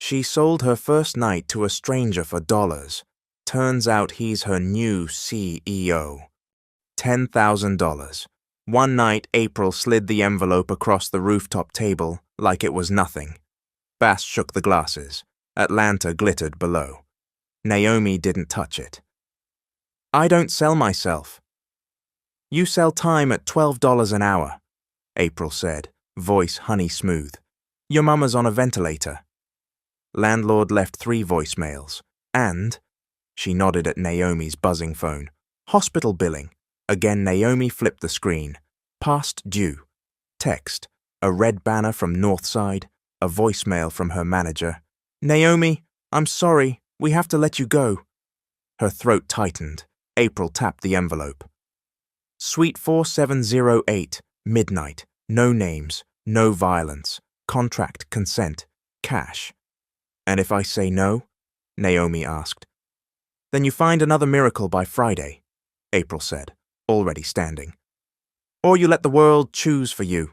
She sold her first night to a stranger for dollars. Turns out he's her new CEO. $10,000. One night, April slid the envelope across the rooftop table like it was nothing. Bass shook the glasses. Atlanta glittered below. Naomi didn't touch it. I don't sell myself. You sell time at $12 an hour, April said, voice honey smooth. Your mama's on a ventilator. Landlord left 3 voicemails. And, she nodded at Naomi's buzzing phone, hospital billing. Again, Naomi flipped the screen. Past due. Text. A red banner from Northside. A voicemail from her manager. Naomi, I'm sorry. We have to let you go. Her throat tightened. April tapped the envelope. Suite 4708. Midnight. No names. No violence. Contract consent. Cash. And if I say no? Naomi asked. Then you find another miracle by Friday, April said, already standing. Or you let the world choose for you.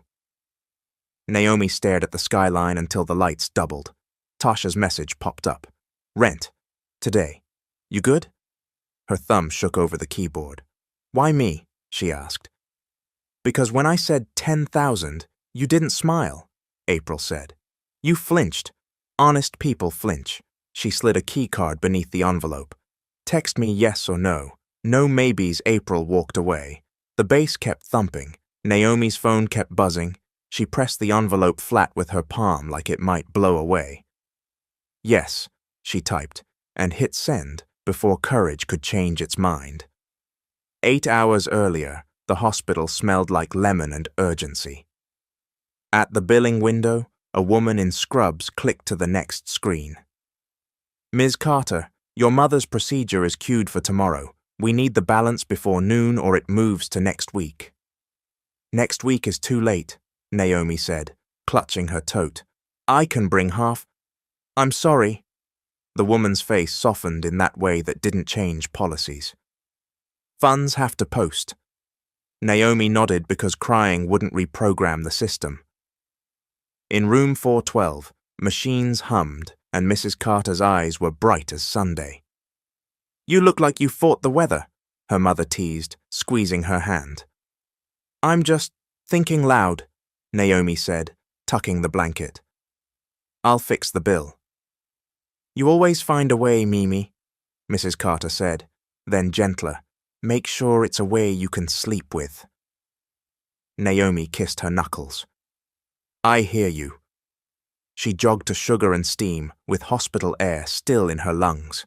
Naomi stared at the skyline until the lights doubled. Tasha's message popped up. Rent. Today. You good? Her thumb shook over the keyboard. Why me? She asked. Because when I said 10,000, you didn't smile, April said. You flinched. Honest people flinch. She slid a key card beneath the envelope. Text me yes or no. No maybes. April walked away. The bass kept thumping. Naomi's phone kept buzzing. She pressed the envelope flat with her palm like it might blow away. Yes, she typed, and hit send before courage could change its mind. 8 hours earlier, the hospital smelled like lemon and urgency. At the billing window, a woman in scrubs clicked to the next screen. Ms. Carter, your mother's procedure is queued for tomorrow. We need the balance before noon or it moves to next week. Next week is too late, Naomi said, clutching her tote. I can bring half. I'm sorry. The woman's face softened in that way that didn't change policies. Funds have to post. Naomi nodded because crying wouldn't reprogram the system. In room 412, machines hummed and Mrs. Carter's eyes were bright as Sunday. You look like you fought the weather, her mother teased, squeezing her hand. I'm just thinking loud, Naomi said, tucking the blanket. I'll fix the bill. You always find a way, Mimi, Mrs. Carter said, then gentler. Make sure it's a way you can sleep with. Naomi kissed her knuckles. I hear you. She jogged to Sugar and Steam with hospital air still in her lungs.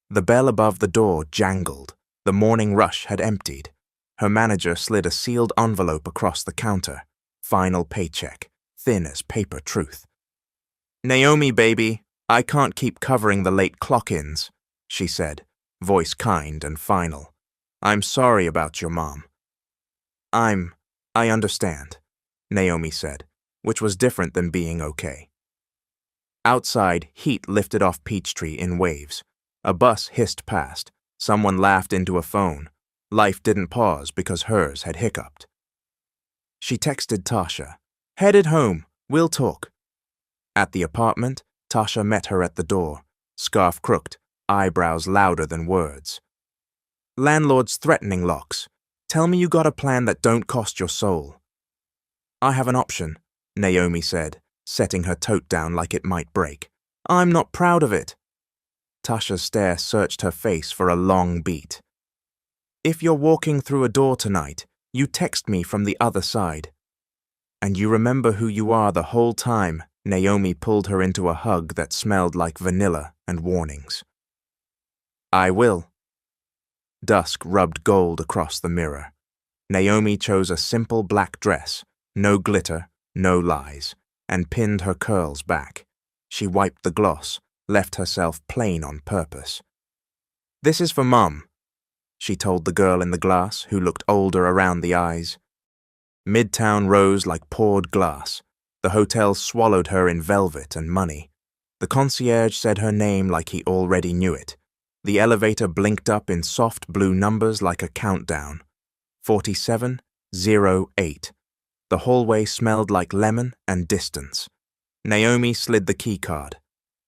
The bell above the door jangled. The morning rush had emptied. Her manager slid a sealed envelope across the counter. Final paycheck, thin as paper truth. Naomi, baby, I can't keep covering the late clock-ins, she said, voice kind and final. I'm sorry about your mom. I understand, Naomi said, which was different than being okay. Outside, heat lifted off Peachtree in waves. A bus hissed past. Someone laughed into a phone. Life didn't pause because hers had hiccuped. She texted Tasha. Headed home. We'll talk. At the apartment, Tasha met her at the door, scarf crooked, eyebrows louder than words. Landlord's threatening locks. Tell me you got a plan that don't cost your soul. I have an option, Naomi said, setting her tote down like it might break. I'm not proud of it. Tasha's stare searched her face for a long beat. If you're walking through a door tonight, you text me from the other side. And you remember who you are the whole time. Naomi pulled her into a hug that smelled like vanilla and warnings. I will. Dusk rubbed gold across the mirror. Naomi chose a simple black dress, no glitter, no lies, and pinned her curls back. She wiped the gloss, left herself plain on purpose. This is for Mum, she told the girl in the glass who looked older around the eyes. Midtown rose like poured glass. The hotel swallowed her in velvet and money. The concierge said her name like he already knew it. The elevator blinked up in soft blue numbers like a countdown. 4708. The hallway smelled like lemon and distance. Naomi slid the keycard.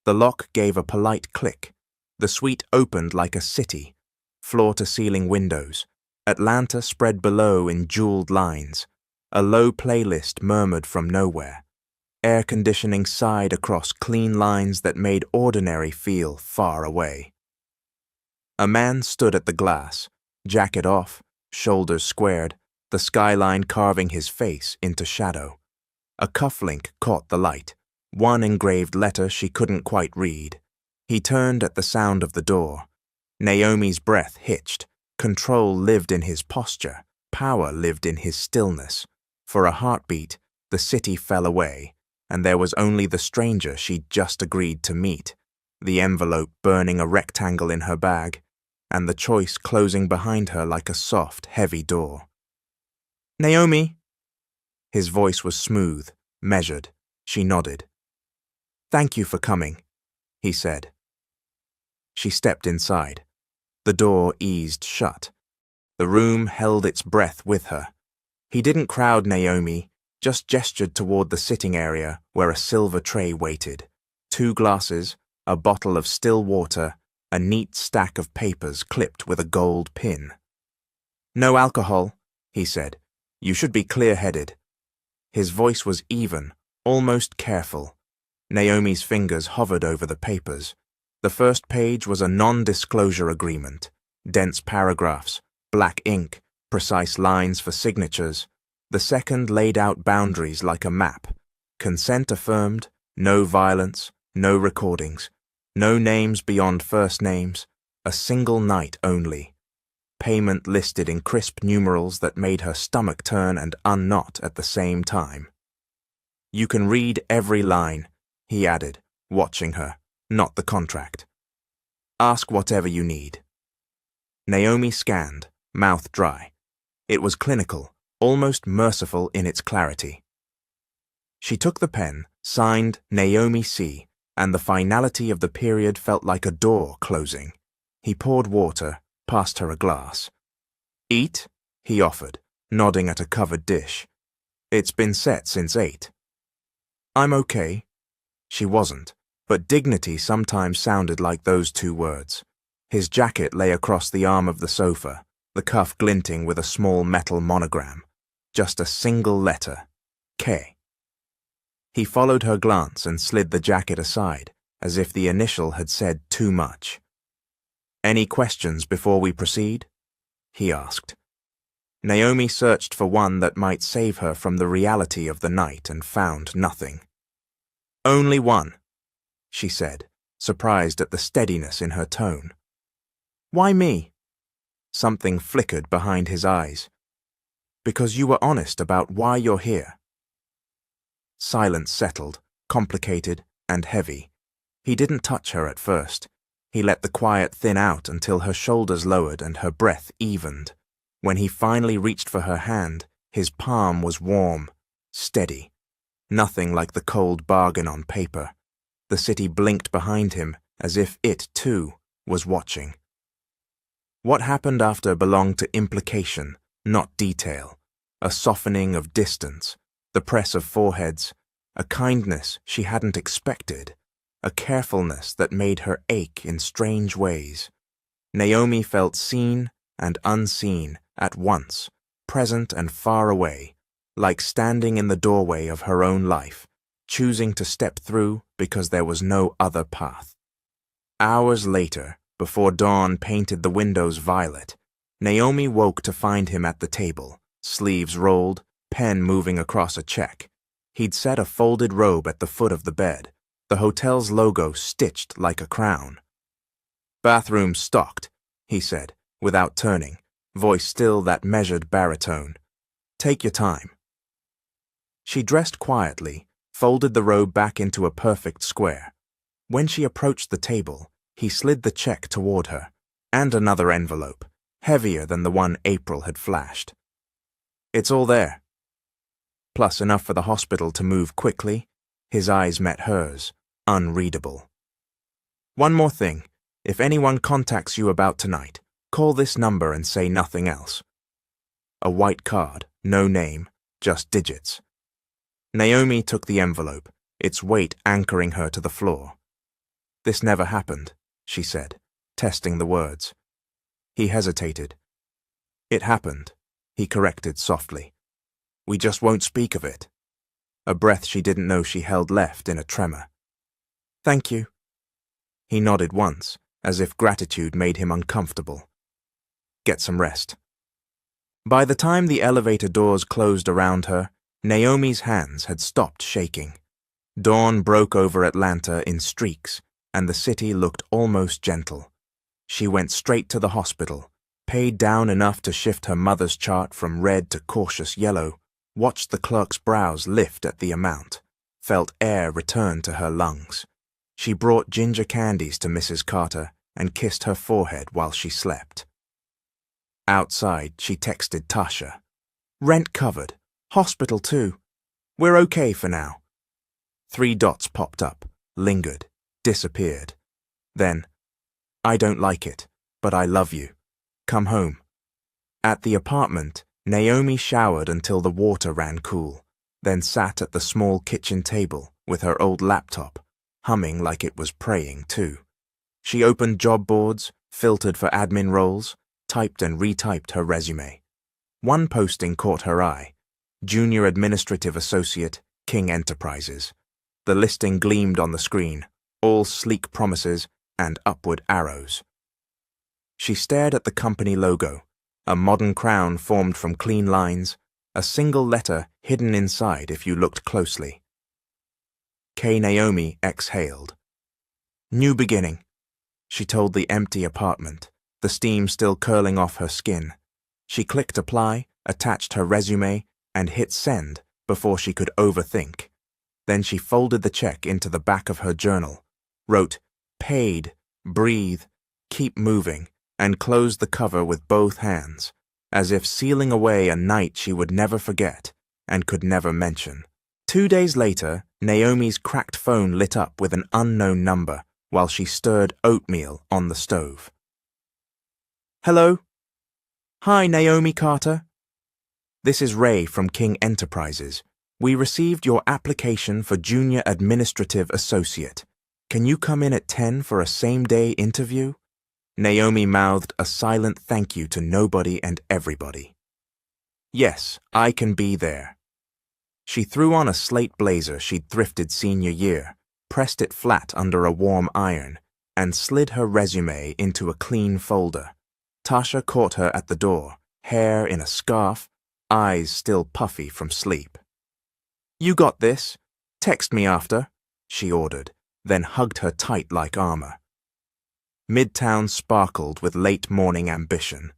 The lock gave a polite click. The suite opened like a city, floor-to-ceiling windows, Atlanta spread below in jeweled lines. A low playlist murmured from nowhere. Air conditioning sighed across clean lines that made ordinary feel far away. A man stood at the glass, jacket off, shoulders squared, the skyline carving his face into shadow. A cufflink caught the light, one engraved letter she couldn't quite read. He turned at the sound of the door. Naomi's breath hitched. Control lived in his posture. Power lived in his stillness. For a heartbeat, the city fell away, and there was only the stranger she'd just agreed to meet, the envelope burning a rectangle in her bag, and the choice closing behind her like a soft, heavy door. "Naomi!" His voice was smooth, measured. She nodded. "Thank you for coming," he said. She stepped inside. The door eased shut. The room held its breath with her. He didn't crowd Naomi, just gestured toward the sitting area where a silver tray waited. 2 glasses, a bottle of still water, a neat stack of papers clipped with a gold pin. "No alcohol," he said. "You should be clear-headed." His voice was even, almost careful. Naomi's fingers hovered over the papers. The first page was a non-disclosure agreement. Dense paragraphs, black ink, precise lines for signatures. The second laid out boundaries like a map. Consent affirmed, no violence, no recordings, no names beyond first names, a single night only. Payment listed in crisp numerals that made her stomach turn and unknot at the same time. "You can read every line," he added, watching her, not the contract. "Ask whatever you need." Naomi scanned, mouth dry. It was clinical, almost merciful in its clarity. She took the pen, signed Naomi C., and the finality of the period felt like a door closing. He poured water, passed her a glass. "Eat?" he offered, nodding at a covered dish. "It's been set since 8. "I'm okay." She wasn't, but dignity sometimes sounded like those 2 words. His jacket lay across the arm of the sofa, the cuff glinting with a small metal monogram. Just a single letter, K. He followed her glance and slid the jacket aside, as if the initial had said too much. "Any questions before we proceed?" he asked. Naomi searched for one that might save her from the reality of the night and found nothing. "Only one," she said, surprised at the steadiness in her tone. "Why me?" Something flickered behind his eyes. "Because you were honest about why you're here." Silence settled, complicated and heavy. He didn't touch her at first. He let the quiet thin out until her shoulders lowered and her breath evened. When he finally reached for her hand, his palm was warm, steady. Nothing like the cold bargain on paper. The city blinked behind him as if it, too, was watching. What happened after belonged to implication, not detail. A softening of distance, the press of foreheads, a kindness she hadn't expected, a carefulness that made her ache in strange ways. Naomi felt seen and unseen at once, present and far away, like standing in the doorway of her own life, choosing to step through because there was no other path. Hours later, before dawn painted the windows violet, Naomi woke to find him at the table, sleeves rolled, pen moving across a check. He'd set a folded robe at the foot of the bed, the hotel's logo stitched like a crown. "Bathroom stocked," he said, without turning, voice still that measured baritone. "Take your time." She dressed quietly, folded the robe back into a perfect square. When she approached the table, he slid the check toward her, and another envelope, heavier than the one April had flashed. "It's all there." Plus enough for the hospital to move quickly. His eyes met hers, unreadable. "One more thing. If anyone contacts you about tonight, call this number and say nothing else." A white card, no name, just digits. Naomi took the envelope, its weight anchoring her to the floor. "This never happened," she said, testing the words. He hesitated. "It happened," he corrected softly. "We just won't speak of it." A breath she didn't know she held left in a tremor. "Thank you." He nodded once, as if gratitude made him uncomfortable. "Get some rest." By the time the elevator doors closed around her, Naomi's hands had stopped shaking. Dawn broke over Atlanta in streaks, and the city looked almost gentle. She went straight to the hospital, paid down enough to shift her mother's chart from red to cautious yellow, watched the clerk's brows lift at the amount, felt air return to her lungs. She brought ginger candies to Mrs. Carter and kissed her forehead while she slept. Outside, she texted Tasha. "Rent covered. Hospital too. We're okay for now." 3 dots popped up, lingered, disappeared. Then, "I don't like it, but I love you. Come home." At the apartment, Naomi showered until the water ran cool, then sat at the small kitchen table with her old laptop, humming like it was praying too. She opened job boards, filtered for admin roles, typed and retyped her resume. One posting caught her eye: Junior Administrative Associate, King Enterprises. The listing gleamed on the screen, all sleek promises and upward arrows. She stared at the company logo, a modern crown formed from clean lines, a single letter hidden inside if you looked closely. K. Naomi exhaled. "New beginning," she told the empty apartment, the steam still curling off her skin. She clicked apply, attached her resume, and hit send before she could overthink. Then she folded the check into the back of her journal, wrote, "Paid, breathe, keep moving," and closed the cover with both hands, as if sealing away a night she would never forget and could never mention. 2 days later, Naomi's cracked phone lit up with an unknown number while she stirred oatmeal on the stove. "Hello? Hi, Naomi Carter. This is Ray from King Enterprises. We received your application for Junior Administrative Associate. Can you come in at 10 for a same-day interview?" Naomi mouthed a silent thank you to nobody and everybody. "Yes, I can be there." She threw on a slate blazer she'd thrifted senior year, pressed it flat under a warm iron, and slid her resume into a clean folder. Tasha caught her at the door, hair in a scarf, eyes still puffy from sleep. "You got this. Text me after," she ordered, then hugged her tight like armor. Midtown sparkled with late-morning ambition.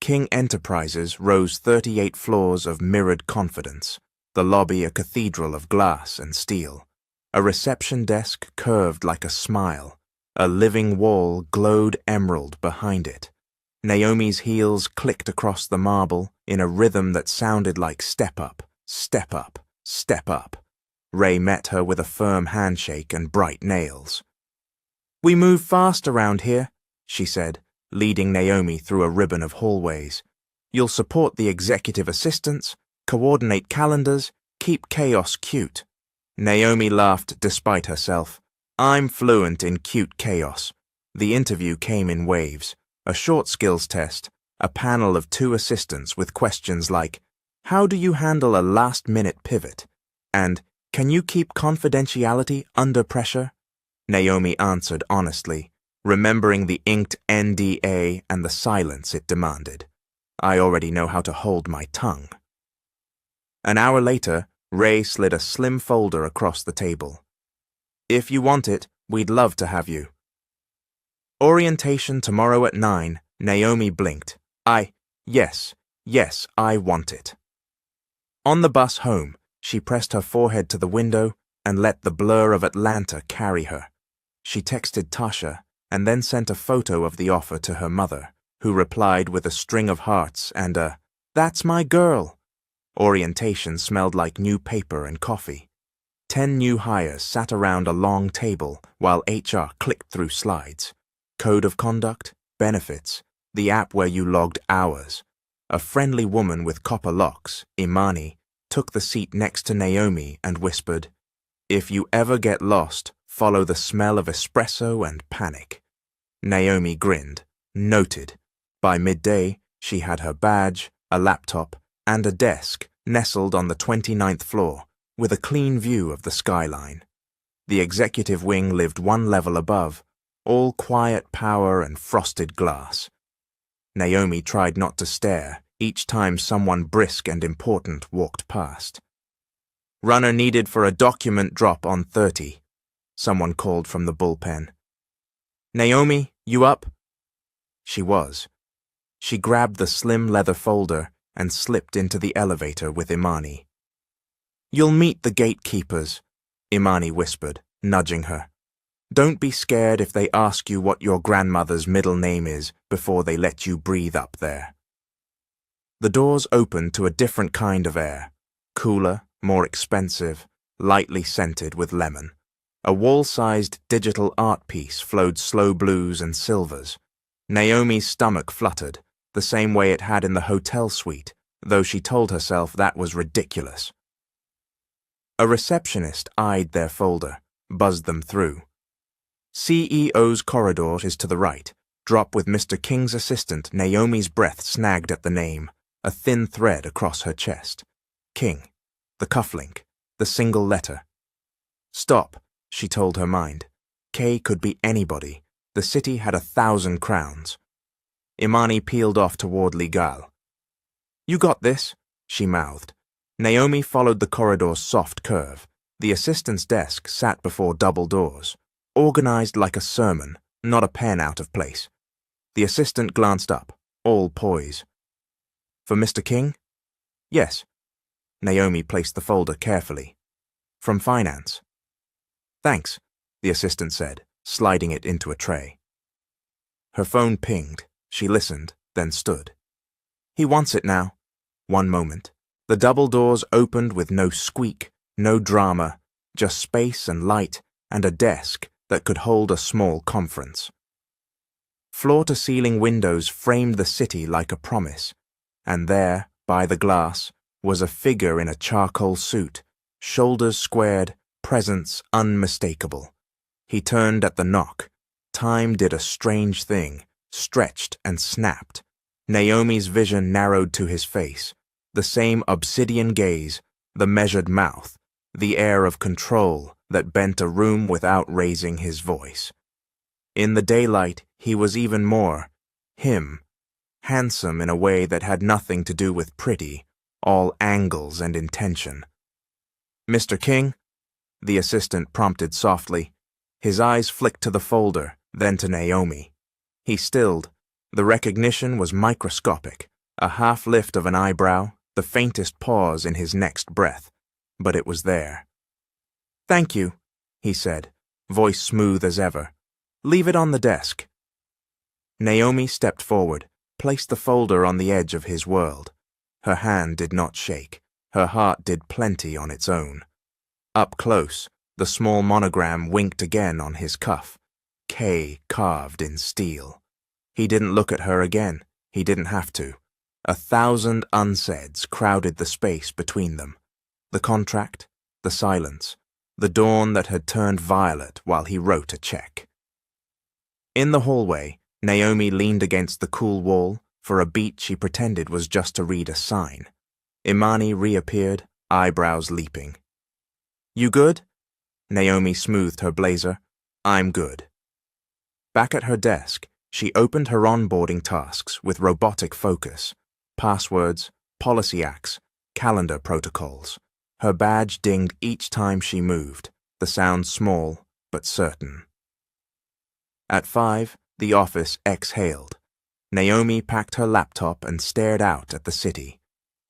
King Enterprises rose 38 floors of mirrored confidence, the lobby a cathedral of glass and steel. A reception desk curved like a smile. A living wall glowed emerald behind it. Naomi's heels clicked across the marble in a rhythm that sounded like step up, step up, step up. Ray met her with a firm handshake and bright nails. "We move fast around here," she said, leading Naomi through a ribbon of hallways. "You'll support the executive assistants, coordinate calendars, keep chaos cute." Naomi laughed despite herself. "I'm fluent in cute chaos." The interview came in waves. A short skills test, a panel of 2 assistants with questions like, "How do you handle a last-minute pivot?" and "Can you keep confidentiality under pressure?" Naomi answered honestly, remembering the inked NDA and the silence it demanded. "I already know how to hold my tongue." An hour later, Ray slid a slim folder across the table. "If you want it, we'd love to have you." "Orientation tomorrow at 9, Naomi blinked. Yes, I want it." On the bus home, she pressed her forehead to the window and let the blur of Atlanta carry her. She texted Tasha and then sent a photo of the offer to her mother, who replied with a string of hearts and a, "That's my girl." Orientation smelled like new paper and coffee. 10 new hires sat around a long table while HR clicked through slides. Code of conduct, benefits, the app where you logged hours. A friendly woman with copper locks, Imani, took the seat next to Naomi and whispered, If you ever get lost, follow the smell of espresso and panic. Naomi grinned. Noted. By midday, she had her badge, a laptop, and a desk nestled on the 29th floor, with a clean view of the skyline. The executive wing lived one level above, all quiet power and frosted glass. Naomi tried not to stare each time someone brisk and important walked past. "Runner needed for a document drop on 30, someone called from the bullpen. "Naomi, you up?" She was. She grabbed the slim leather folder and slipped into the elevator with Imani. "You'll meet the gatekeepers," Imani whispered, nudging her. "Don't be scared if they ask you what your grandmother's middle name is before they let you breathe up there." The doors opened to a different kind of air, cooler, more expensive, lightly scented with lemon. A wall-sized digital art piece flowed slow blues and silvers. Naomi's stomach fluttered, the same way it had in the hotel suite, though she told herself that was ridiculous. A receptionist eyed their folder, buzzed them through. "CEO's corridor is to the right. Drop with Mr. King's assistant." Naomi's breath snagged at the name, a thin thread across her chest. King. The cufflink. The single letter. "Stop," she told her mind. K could be anybody. The city had 1,000 crowns. Imani peeled off toward Ligal. "You got this," she mouthed. Naomi followed the corridor's soft curve. The assistant's desk sat before double doors, organized like a sermon, not a pen out of place. The assistant glanced up, all poise. "For Mr. King?" "Yes." Naomi placed the folder carefully. "From finance." "Thanks," the assistant said, sliding it into a tray. Her phone pinged. She listened, then stood. "He wants it now." One moment. The double doors opened with no squeak, no drama, just space and light and a desk that could hold a small conference. Floor-to-ceiling windows framed the city like a promise, and there, by the glass, was a figure in a charcoal suit, shoulders squared, presence unmistakable. He turned at the knock. Time did a strange thing, stretched and snapped. Naomi's vision narrowed to his face, the same obsidian gaze, the measured mouth, the air of control that bent a room without raising his voice. In the daylight, he was even more him, handsome in a way that had nothing to do with pretty, all angles and intention. "Mr. King?" the assistant prompted softly. His eyes flicked to the folder, then to Naomi. He stilled. The recognition was microscopic, a half lift of an eyebrow, the faintest pause in his next breath, but it was there. "Thank you," he said, voice smooth as ever. "Leave it on the desk." Naomi stepped forward, placed the folder on the edge of his world. Her hand did not shake. Her heart did plenty on its own. Up close, the small monogram winked again on his cuff. K carved in steel. He didn't look at her again. He didn't have to. 1,000 unsaids crowded the space between them. The contract, the silence, the dawn that had turned violet while he wrote a check. In the hallway, Naomi leaned against the cool wall. For a beat she pretended was just to read a sign. Imani reappeared, eyebrows leaping. "You good?" Naomi smoothed her blazer. "I'm good." Back at her desk, she opened her onboarding tasks with robotic focus. Passwords, policy acts, calendar protocols. Her badge dinged each time she moved, the sound small but certain. At 5, the office exhaled. Naomi packed her laptop and stared out at the city.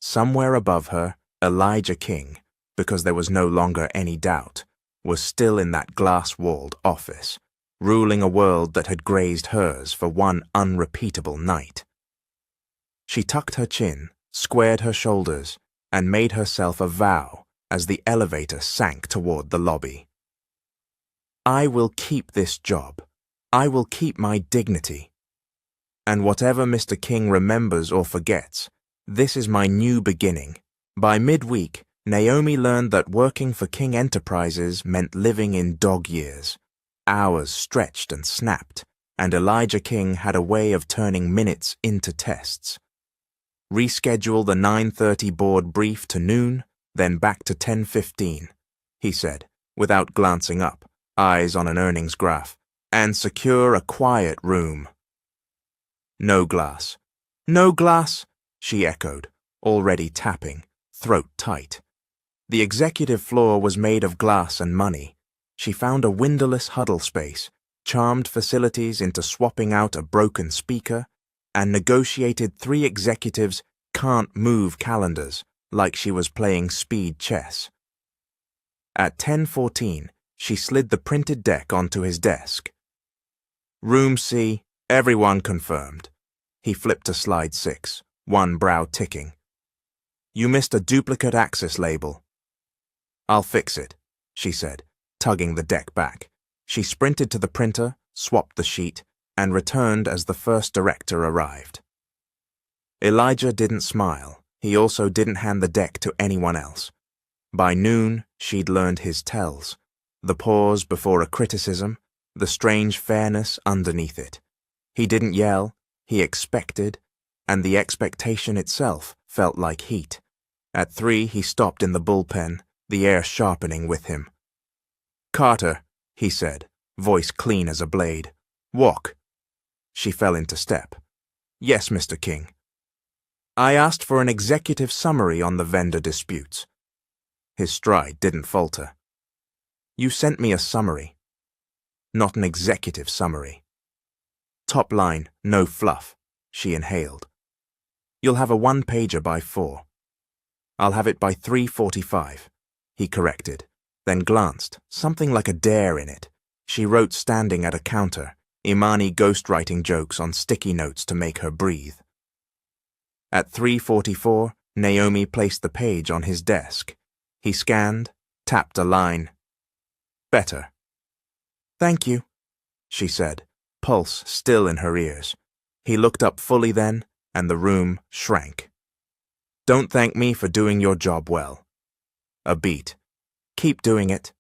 Somewhere above her, Elijah King, because there was no longer any doubt, was still in that glass-walled office, ruling a world that had grazed hers for one unrepeatable night. She tucked her chin, squared her shoulders, and made herself a vow as the elevator sank toward the lobby. "I will keep this job. I will keep my dignity. And whatever Mr. King remembers or forgets, this is my new beginning. By midweek, Naomi learned that working for King Enterprises meant living in dog years. Hours stretched and snapped, and Elijah King had a way of turning minutes into tests. Reschedule the 9:30 board brief to noon, then back to 10:15, he said, without glancing up, eyes on an earnings graph, and secure a quiet room. No glass. No glass, she echoed, already tapping, throat tight. The executive floor was made of glass and money. She found a windowless huddle space, charmed facilities into swapping out a broken speaker, and negotiated 3 executives' can't-move calendars like she was playing speed chess. At 10:14, she slid the printed deck onto his desk. Room C, everyone confirmed. He flipped to slide 6, one brow ticking. You missed a duplicate access label. I'll fix it, she said, tugging the deck back. She sprinted to the printer, swapped the sheet, and returned as the first director arrived. Elijah didn't smile. He also didn't hand the deck to anyone else. By noon, she'd learned his tells. The pause before a criticism, the strange fairness underneath it. He didn't yell, he expected, and the expectation itself felt like heat. At 3, he stopped in the bullpen, the air sharpening with him. Carter, he said, voice clean as a blade. Walk. She fell into step. Yes, Mr. King. I asked for an executive summary on the vendor disputes. His stride didn't falter. You sent me a summary. Not an executive summary. Top line, no fluff, she inhaled. You'll have a 1-pager by 4. I'll have it by 3:45, he corrected, then glanced, something like a dare in it. She wrote standing at a counter, Imani ghostwriting jokes on sticky notes to make her breathe. At 3:44, Naomi placed the page on his desk. He scanned, tapped a line. Better. Thank you, she said, pulse still in her ears. He looked up fully then, and the room shrank. Don't thank me for doing your job well. A beat. Keep doing it.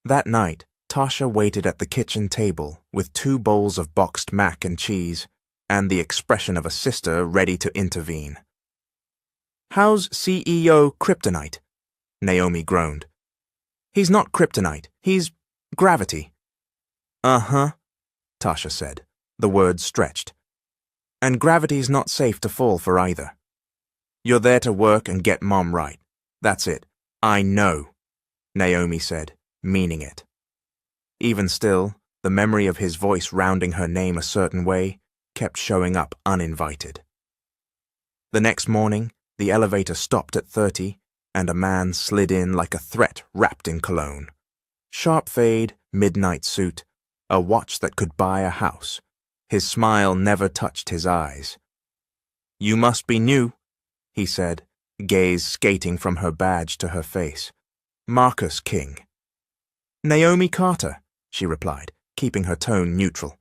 That night, Tasha waited at the kitchen table with 2 bowls of boxed mac and cheese and the expression of a sister ready to intervene. How's CEO Kryptonite? Naomi groaned. He's not kryptonite, he's gravity. Uh-huh, Tasha said, the words stretched. And gravity's not safe to fall for either. You're there to work and get Mom right. That's it. I know, Naomi said, meaning it. Even still, the memory of his voice rounding her name a certain way kept showing up uninvited. The next morning, the elevator stopped at 30, and a man slid in like a threat wrapped in cologne. Sharp fade, midnight suit, a watch that could buy a house. His smile never touched his eyes. You must be new, he said, gaze skating from her badge to her face. Marcus King. Naomi Carter, she replied, keeping her tone neutral.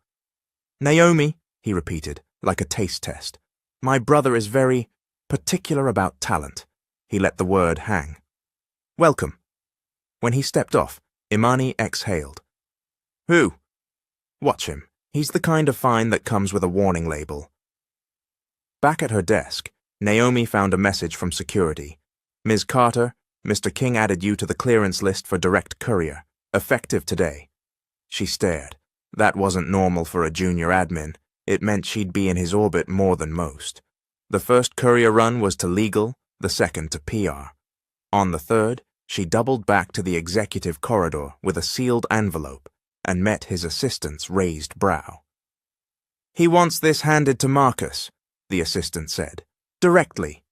Naomi, he repeated, like a taste test. My brother is very particular about talent. He let the word hang. Welcome. When he stepped off, Imani exhaled. Who? Watch him. He's the kind of fine that comes with a warning label. Back at her desk, Naomi found a message from security. Ms. Carter, Mr. King added you to the clearance list for direct courier, effective today. She stared. That wasn't normal for a junior admin. It meant she'd be in his orbit more than most. The first courier run was to legal, the second to PR. On the third, she doubled back to the executive corridor with a sealed envelope and met his assistant's raised brow. He wants this handed to Marcus, the assistant said. Directly.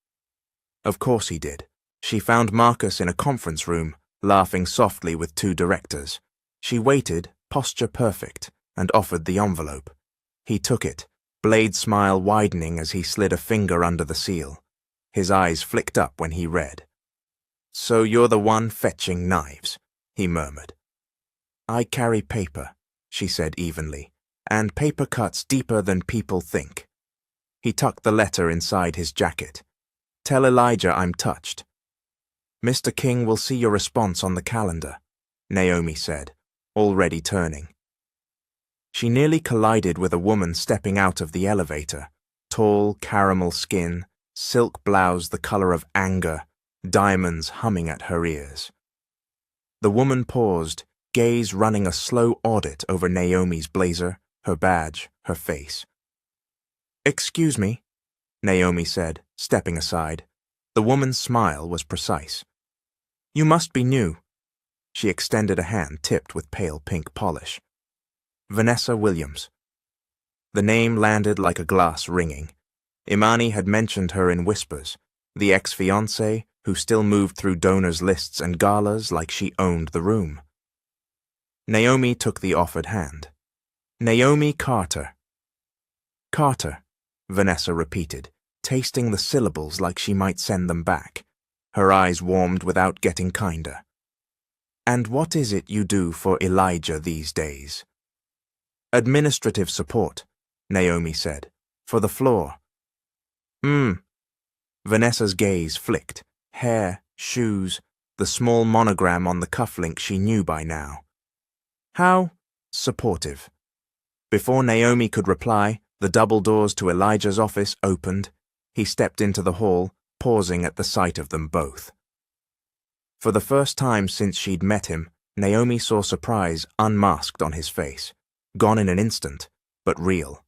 Of course he did. She found Marcus in a conference room, laughing softly with 2 directors. She waited, posture perfect, and offered the envelope. He took it, blade smile widening as he slid a finger under the seal. His eyes flicked up when he read. So you're the one fetching knives, he murmured. I carry paper, she said evenly, and paper cuts deeper than people think. He tucked the letter inside his jacket. Tell Elijah I'm touched. Mr. King will see your response on the calendar, Naomi said, already turning. She nearly collided with a woman stepping out of the elevator, tall caramel skin, silk blouse the color of anger, diamonds humming at her ears. The woman paused, gaze running a slow audit over Naomi's blazer, her badge, her face. "Excuse me," Naomi said, stepping aside. The woman's smile was precise. "You must be new." She extended a hand tipped with pale pink polish. "Vanessa Williams." The name landed like a glass ringing. Imani had mentioned her in whispers, the ex-fiancé who still moved through donors' lists and galas like she owned the room. Naomi took the offered hand. "Naomi Carter." "Carter," Vanessa repeated, tasting the syllables like she might send them back. Her eyes warmed without getting kinder. "And what is it you do for Elijah these days?" "Administrative support," Naomi said, "for the floor." Vanessa's gaze flicked. Hair, shoes, the small monogram on the cufflink she knew by now. "How supportive." Before Naomi could reply, the double doors to Elijah's office opened. He stepped into the hall, pausing at the sight of them both. For the first time since she'd met him, Naomi saw surprise unmasked on his face, gone in an instant, but real.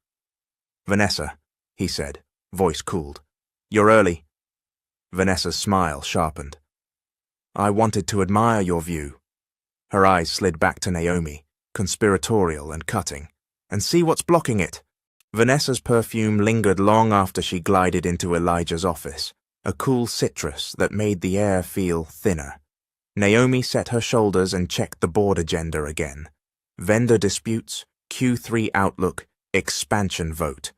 "Vanessa," he said, voice cooled. "You're early." Vanessa's smile sharpened. "I wanted to admire your view." Her eyes slid back to Naomi, conspiratorial and cutting. "And see what's blocking it." Vanessa's perfume lingered long after she glided into Elijah's office, a cool citrus that made the air feel thinner. Naomi set her shoulders and checked the board agenda again. Vendor disputes, Q3 outlook, expansion vote.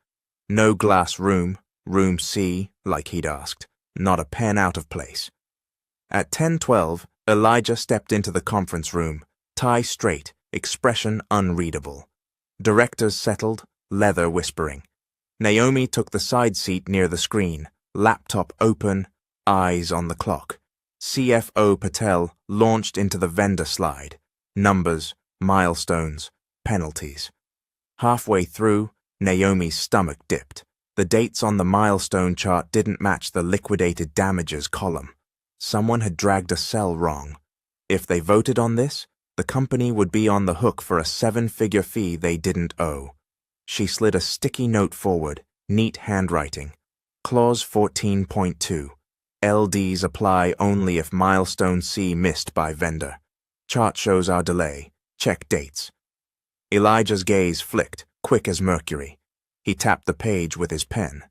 No glass room, room C, like he'd asked. Not a pen out of place. At 10:12, Elijah stepped into the conference room, tie straight, expression unreadable. Directors settled, leather whispering. Naomi took the side seat near the screen, laptop open, eyes on the clock. CFO Patel launched into the vendor slide. Numbers, milestones, penalties. Halfway through, Naomi's stomach dipped. The dates on the milestone chart didn't match the liquidated damages column. Someone had dragged a cell wrong. If they voted on this, the company would be on the hook for a 7-figure fee they didn't owe. She slid a sticky note forward, neat handwriting. Clause 14.2. LDs apply only if milestone C missed by vendor. Chart shows our delay. Check dates. Elijah's gaze flicked, quick as mercury. He tapped the page with his pen.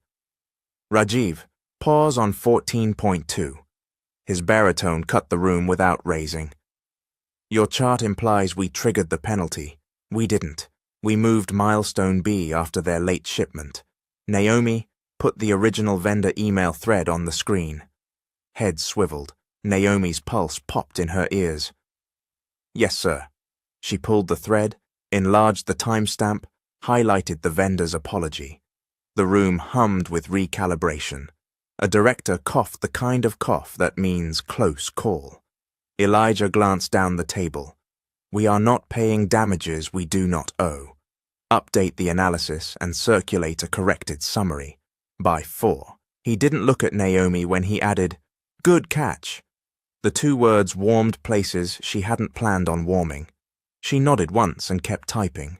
"Rajiv, pause on 14.2. His baritone cut the room without raising. "Your chart implies we triggered the penalty. We didn't. We moved milestone B after their late shipment. Naomi, put the original vendor email thread on the screen." Head swiveled. Naomi's pulse popped in her ears. "Yes, sir." She pulled the thread, enlarged the timestamp, highlighted the vendor's apology. The room hummed with recalibration. A director coughed the kind of cough that means close call. Elijah glanced down the table. "We are not paying damages we do not owe. Update the analysis and circulate a corrected summary. By 4. He didn't look at Naomi when he added, "Good catch." The two words warmed places she hadn't planned on warming. She nodded once and kept typing.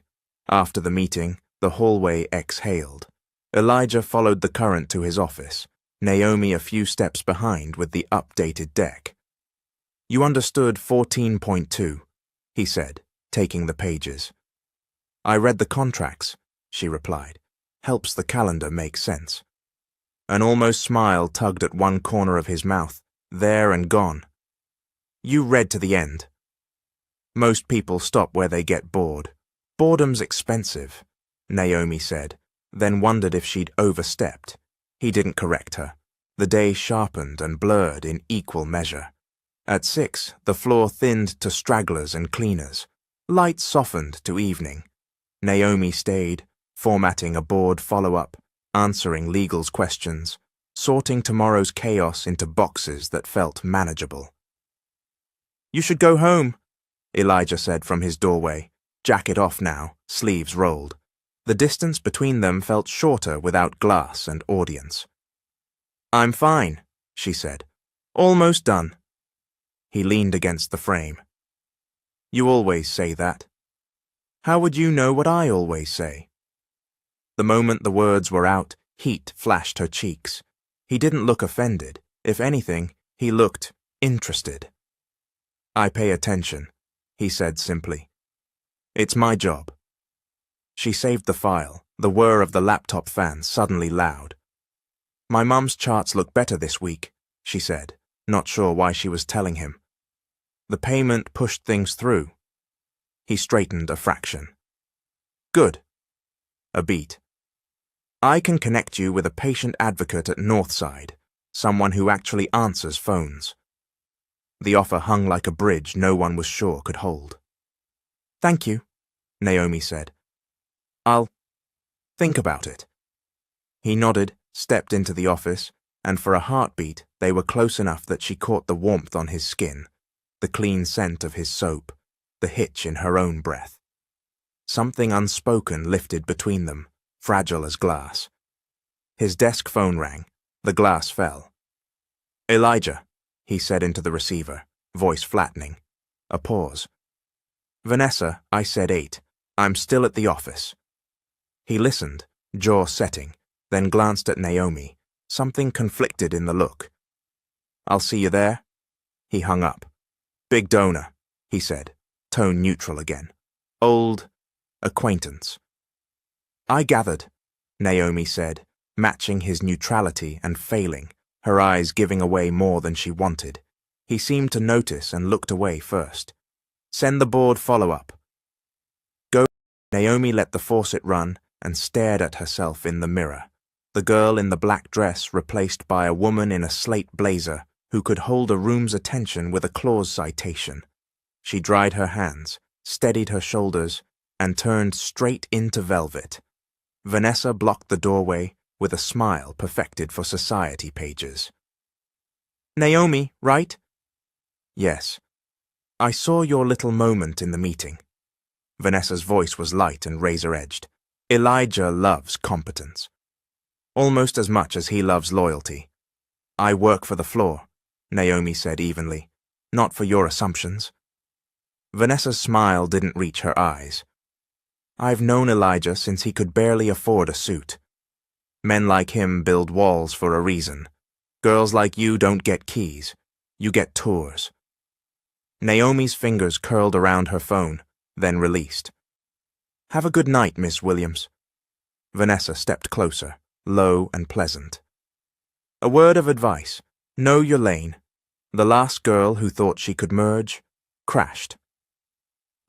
After the meeting, the hallway exhaled. Elijah followed the current to his office, Naomi a few steps behind with the updated deck. "You understood 14.2, he said, taking the pages. "I read the contracts," she replied. "Helps the calendar make sense." An almost smile tugged at one corner of his mouth, there and gone. "You read to the end." "Most people stop where they get bored. Boredom's expensive," Naomi said, then wondered if she'd overstepped. He didn't correct her. The day sharpened and blurred in equal measure. At 6, the floor thinned to stragglers and cleaners. Lights softened to evening. Naomi stayed, formatting a board follow-up, answering legal's questions, sorting tomorrow's chaos into boxes that felt manageable. "You should go home," Elijah said from his doorway, jacket off now, sleeves rolled. The distance between them felt shorter without glass and audience. "I'm fine," she said. "Almost done." He leaned against the frame. "You always say that." "How would you know what I always say?" The moment the words were out, heat flashed her cheeks. He didn't look offended. If anything, he looked interested. "I pay attention," he said simply. "It's my job." She saved the file, the whir of the laptop fan suddenly loud. "My mum's charts look better this week," she said, not sure why she was telling him. "The payment pushed things through." He straightened a fraction. "Good." A beat. "I can connect you with a patient advocate at Northside, someone who actually answers phones." The offer hung like a bridge no one was sure could hold. "Thank you," Naomi said. "I'll think about it." He nodded, stepped into the office, and for a heartbeat they were close enough that she caught the warmth on his skin, the clean scent of his soap, the hitch in her own breath. Something unspoken lifted between them, fragile as glass. His desk phone rang. The glass fell. "Elijah," he said into the receiver, voice flattening. A pause. "Vanessa, I said 8. I'm still at the office." He listened, jaw setting, then glanced at Naomi, something conflicted in the look. "I'll see you there." He hung up. "Big donor," he said, tone neutral again. "Old acquaintance." "I gathered," Naomi said, matching his neutrality and failing, her eyes giving away more than she wanted. He seemed to notice and looked away first. "Send the board follow-up." "Go." Naomi let the faucet run and stared at herself in the mirror, the girl in the black dress replaced by a woman in a slate blazer who could hold a room's attention with a clause citation. She dried her hands, steadied her shoulders, and turned straight into velvet. Vanessa blocked the doorway with a smile perfected for society pages. "Naomi, right?" "Yes." "I saw your little moment in the meeting." Vanessa's voice was light and razor-edged. "Elijah loves competence. Almost as much as he loves loyalty." "I work for the floor," Naomi said evenly. "Not for your assumptions." Vanessa's smile didn't reach her eyes. "I've known Elijah since he could barely afford a suit. Men like him build walls for a reason. Girls like you don't get keys. You get tours." Naomi's fingers curled around her phone, then released. "Have a good night, Miss Williams." Vanessa stepped closer, low and pleasant. "A word of advice. Know your lane. The last girl who thought she could merge crashed."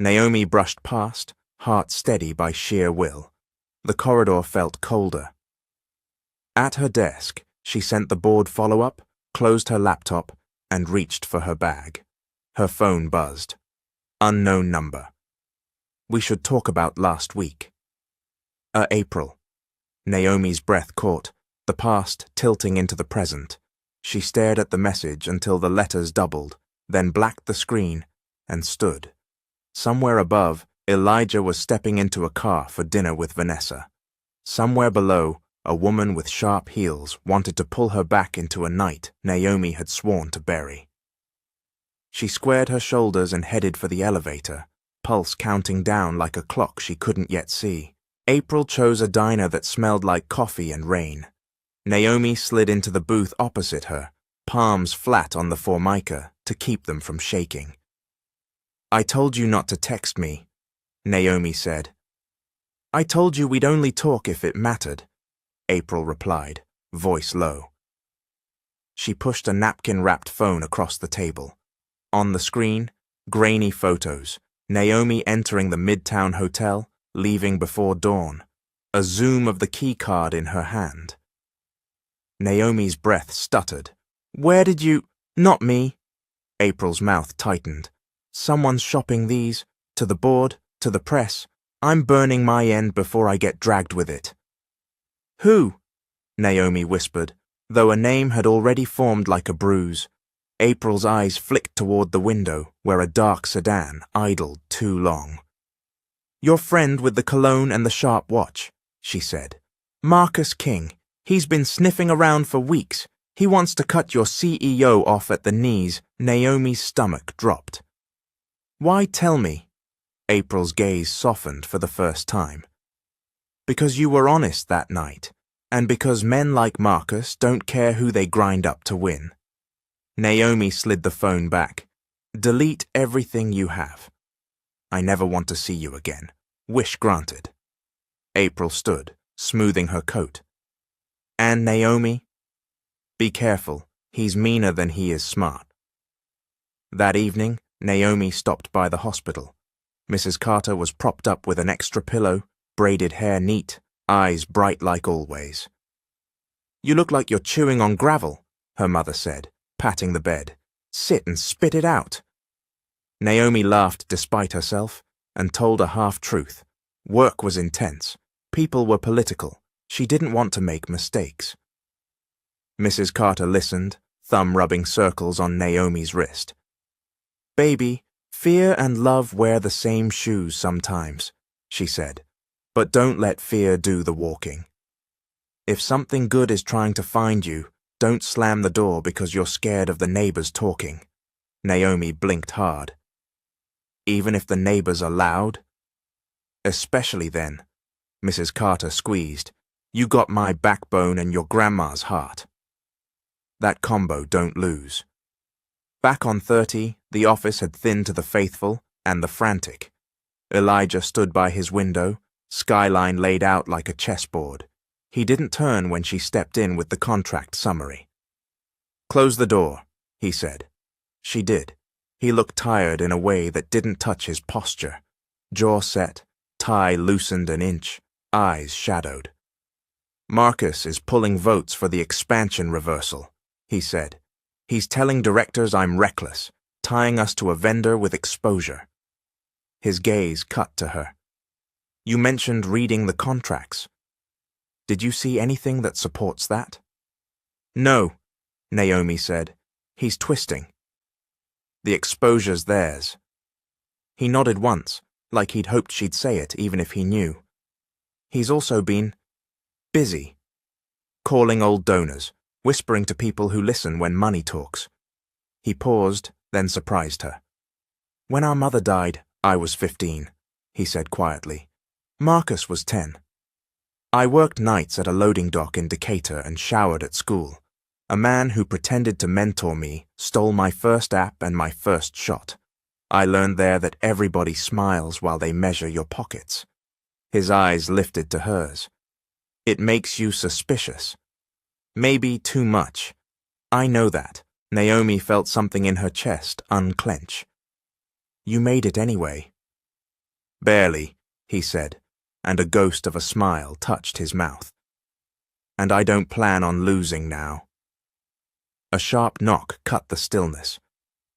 Naomi brushed past, heart steady by sheer will. The corridor felt colder. At her desk, she sent the board follow-up, closed her laptop, and reached for her bag. Her phone buzzed. Unknown number. "We should talk about last week." April. Naomi's breath caught, the past tilting into the present. She stared at the message until the letters doubled, then blacked the screen, and stood. Somewhere above, Elijah was stepping into a car for dinner with Vanessa. Somewhere below, a woman with sharp heels wanted to pull her back into a night Naomi had sworn to bury. She squared her shoulders and headed for the elevator, pulse counting down like a clock she couldn't yet see. April chose a diner that smelled like coffee and rain. Naomi slid into the booth opposite her, palms flat on the formica to keep them from shaking. "I told you not to text me," Naomi said. "I told you we'd only talk if it mattered," April replied, voice low. She pushed a napkin-wrapped phone across the table. On the screen, grainy photos, Naomi entering the Midtown Hotel, leaving before dawn, a zoom of the key card in her hand. Naomi's breath stuttered. "Where did you—" "Not me." April's mouth tightened. "Someone's shopping these, to the board, to the press. I'm burning my end before I get dragged with it." "Who?" Naomi whispered, Though a name had already formed like a bruise, April's eyes flicked toward the window where a dark sedan idled too long. "Your friend with the cologne and the sharp watch," she said. "Marcus King. He's been sniffing around for weeks. He wants to cut your CEO off at the knees." Naomi's stomach dropped. "Why tell me?" April's gaze softened for the first time. "Because you were honest that night, and because men like Marcus don't care who they grind up to win." Naomi slid the phone back. "Delete everything you have. I never want to see you again. Wish granted." April stood, smoothing her coat. "And Naomi? Be careful. He's meaner than he is smart." That evening, Naomi stopped by the hospital. Mrs. Carter was propped up with an extra pillow, braided hair neat, eyes bright like always. "You look like you're chewing on gravel," her mother said, patting the bed. "Sit and spit it out." Naomi laughed despite herself and told a half-truth. Work was intense. People were political. She didn't want to make mistakes. Mrs. Carter listened, thumb rubbing circles on Naomi's wrist. "Baby, fear and love wear the same shoes sometimes," she said, "but don't let fear do the walking. If something good is trying to find you, don't slam the door because you're scared of the neighbors talking." Naomi blinked hard. "Even if the neighbors are loud?" "Especially then." Mrs. Carter squeezed. "You got my backbone and your grandma's heart. That combo don't lose." Back on 30, the office had thinned to the faithful and the frantic. Elijah stood by his window, skyline laid out like a chessboard. He didn't turn when she stepped in with the contract summary. "Close the door," he said. She did. He looked tired in a way that didn't touch his posture. Jaw set, tie loosened an inch, eyes shadowed. "Marcus is pulling votes for the expansion reversal," he said. "He's telling directors I'm reckless, tying us to a vendor with exposure." His gaze cut to her. "You mentioned reading the contracts. Did you see anything that supports that?" "No," Naomi said. "He's twisting. The exposure's theirs." He nodded once, like he'd hoped she'd say it even if he knew. "He's also been busy. Calling old donors, whispering to people who listen when money talks." He paused, then surprised her. "When our mother died, I was 15, he said quietly. Marcus was 10. I worked nights at a loading dock in Decatur and showered at school. A man who pretended to mentor me stole my first app and my first shot. I learned there that everybody smiles while they measure your pockets." His eyes lifted to hers. "It makes you suspicious. Maybe too much. I know that." Naomi felt something in her chest unclench. "You made it anyway." "Barely," he said, and a ghost of a smile touched his mouth. "And I don't plan on losing now." A sharp knock cut the stillness.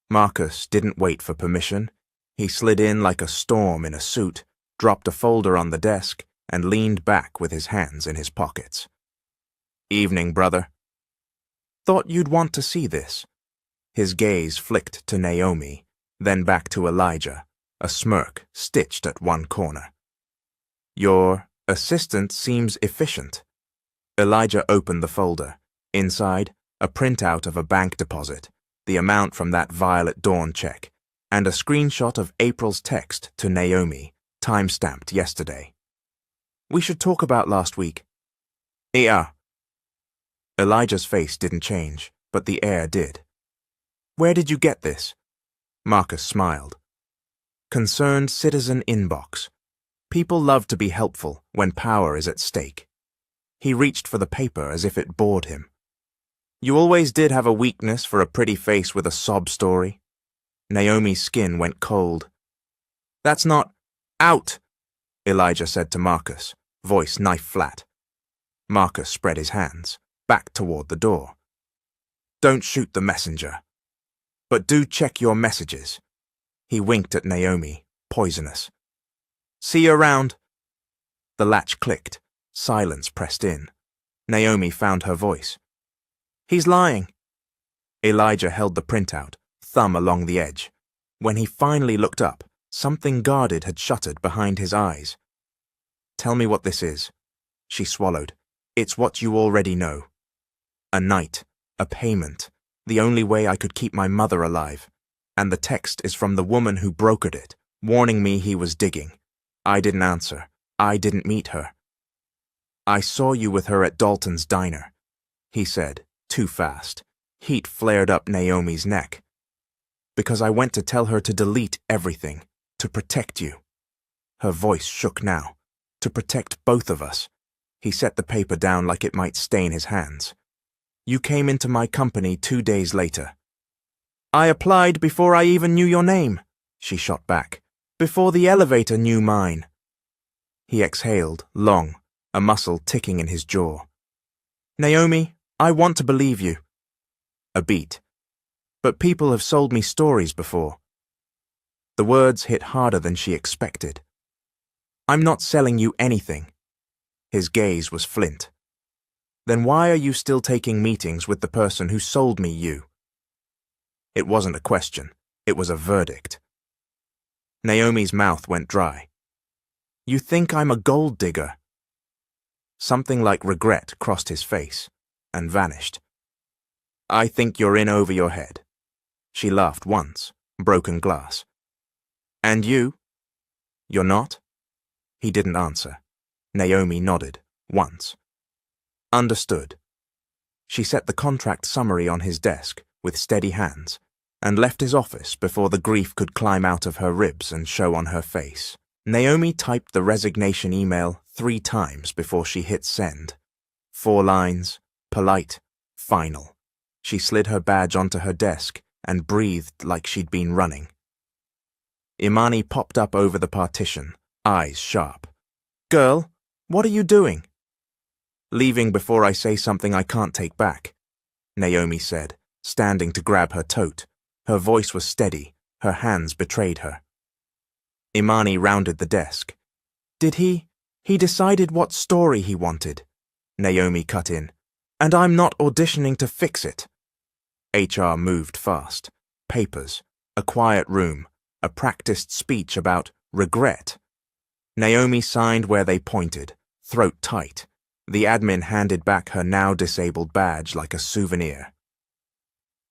Marcus didn't wait for permission. He slid in like a storm in a suit, dropped a folder on the desk, and leaned back with his hands in his pockets. "Evening, brother." "Thought you'd want to see this." His gaze flicked to Naomi, then back to Elijah, a smirk stitched at one corner. "Your assistant seems efficient." Elijah opened the folder. Inside, a printout of a bank deposit, the amount from that Violet Dawn check, and a screenshot of April's text to Naomi, time-stamped yesterday. "We should talk about last week." "Yeah." Elijah's face didn't change, but the air did. "Where did you get this?" Marcus smiled. "Concerned Citizen Inbox. People love to be helpful when power is at stake." He reached for the paper as if it bored him. "You always did have a weakness for a pretty face with a sob story." Naomi's skin went cold. "That's not out," Elijah said to Marcus, voice knife flat. Marcus spread his hands, back toward the door. "Don't shoot the messenger. But do check your messages." He winked at Naomi, poisonous. "See you around." The latch clicked. Silence pressed in. Naomi found her voice. He's lying. Elijah held the printout, thumb along the edge. When he finally looked up, something guarded had shuttered behind his eyes. Tell me what this is. She swallowed. It's what you already know. A night, a payment, the only way I could keep my mother alive. And the text is from the woman who brokered it, warning me he was digging. I didn't answer. I didn't meet her. I saw you with her at Dalton's diner, he said, too fast. Heat flared up Naomi's neck. Because I went to tell her to delete everything, to protect you. Her voice shook now. To protect both of us. He set the paper down like it might stain his hands. You came into my company 2 days later. I applied before I even knew your name, she shot back. Before the elevator knew mine. He exhaled, long, a muscle ticking in his jaw. Naomi, I want to believe you. A beat. But people have sold me stories before. The words hit harder than she expected. I'm not selling you anything. His gaze was flint. Then why are you still taking meetings with the person who sold me you? It wasn't a question. It was a verdict. Naomi's mouth went dry. You think I'm a gold digger? Something like regret crossed his face and vanished. I think you're in over your head. She laughed once, broken glass. And you? You're not? He didn't answer. Naomi nodded, once. Understood. She set the contract summary on his desk with steady hands and left his office before the grief could climb out of her ribs and show on her face. Naomi typed the resignation email 3 times before she hit send. 4 lines, polite, final. She slid her badge onto her desk and breathed like she'd been running. Imani popped up over the partition, eyes sharp. Girl, what are you doing? Leaving before I say something I can't take back, Naomi said, standing to grab her tote. Her voice was steady, her hands betrayed her. Imani rounded the desk. Did he decided what story he wanted, Naomi cut in. And I'm not auditioning to fix it. HR moved fast. Papers, a quiet room, a practiced speech about regret. Naomi signed where they pointed, throat tight. The admin handed back her now disabled badge like a souvenir.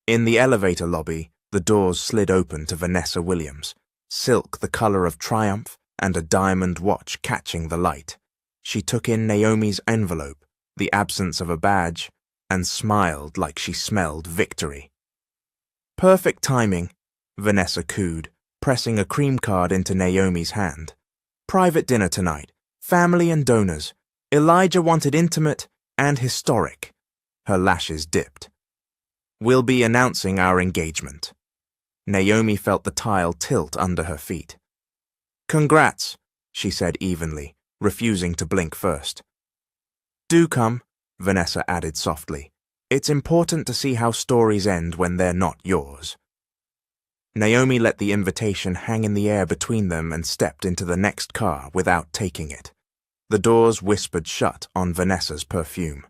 In the elevator lobby, the doors slid open to Vanessa Williams, silk the color of triumph and a diamond watch catching the light. She took in Naomi's envelope, the absence of a badge, and smiled like she smelled victory. Perfect timing, Vanessa cooed, pressing a cream card into Naomi's hand. Private dinner tonight, family and donors. Elijah wanted intimate and historic. Her lashes dipped. We'll be announcing our engagement. Naomi felt the tile tilt under her feet. Congrats, she said evenly, refusing to blink first. Do come, Vanessa added softly. It's important to see how stories end when they're not yours. Naomi let the invitation hang in the air between them and stepped into the next car without taking it. The doors whispered shut on Vanessa's perfume.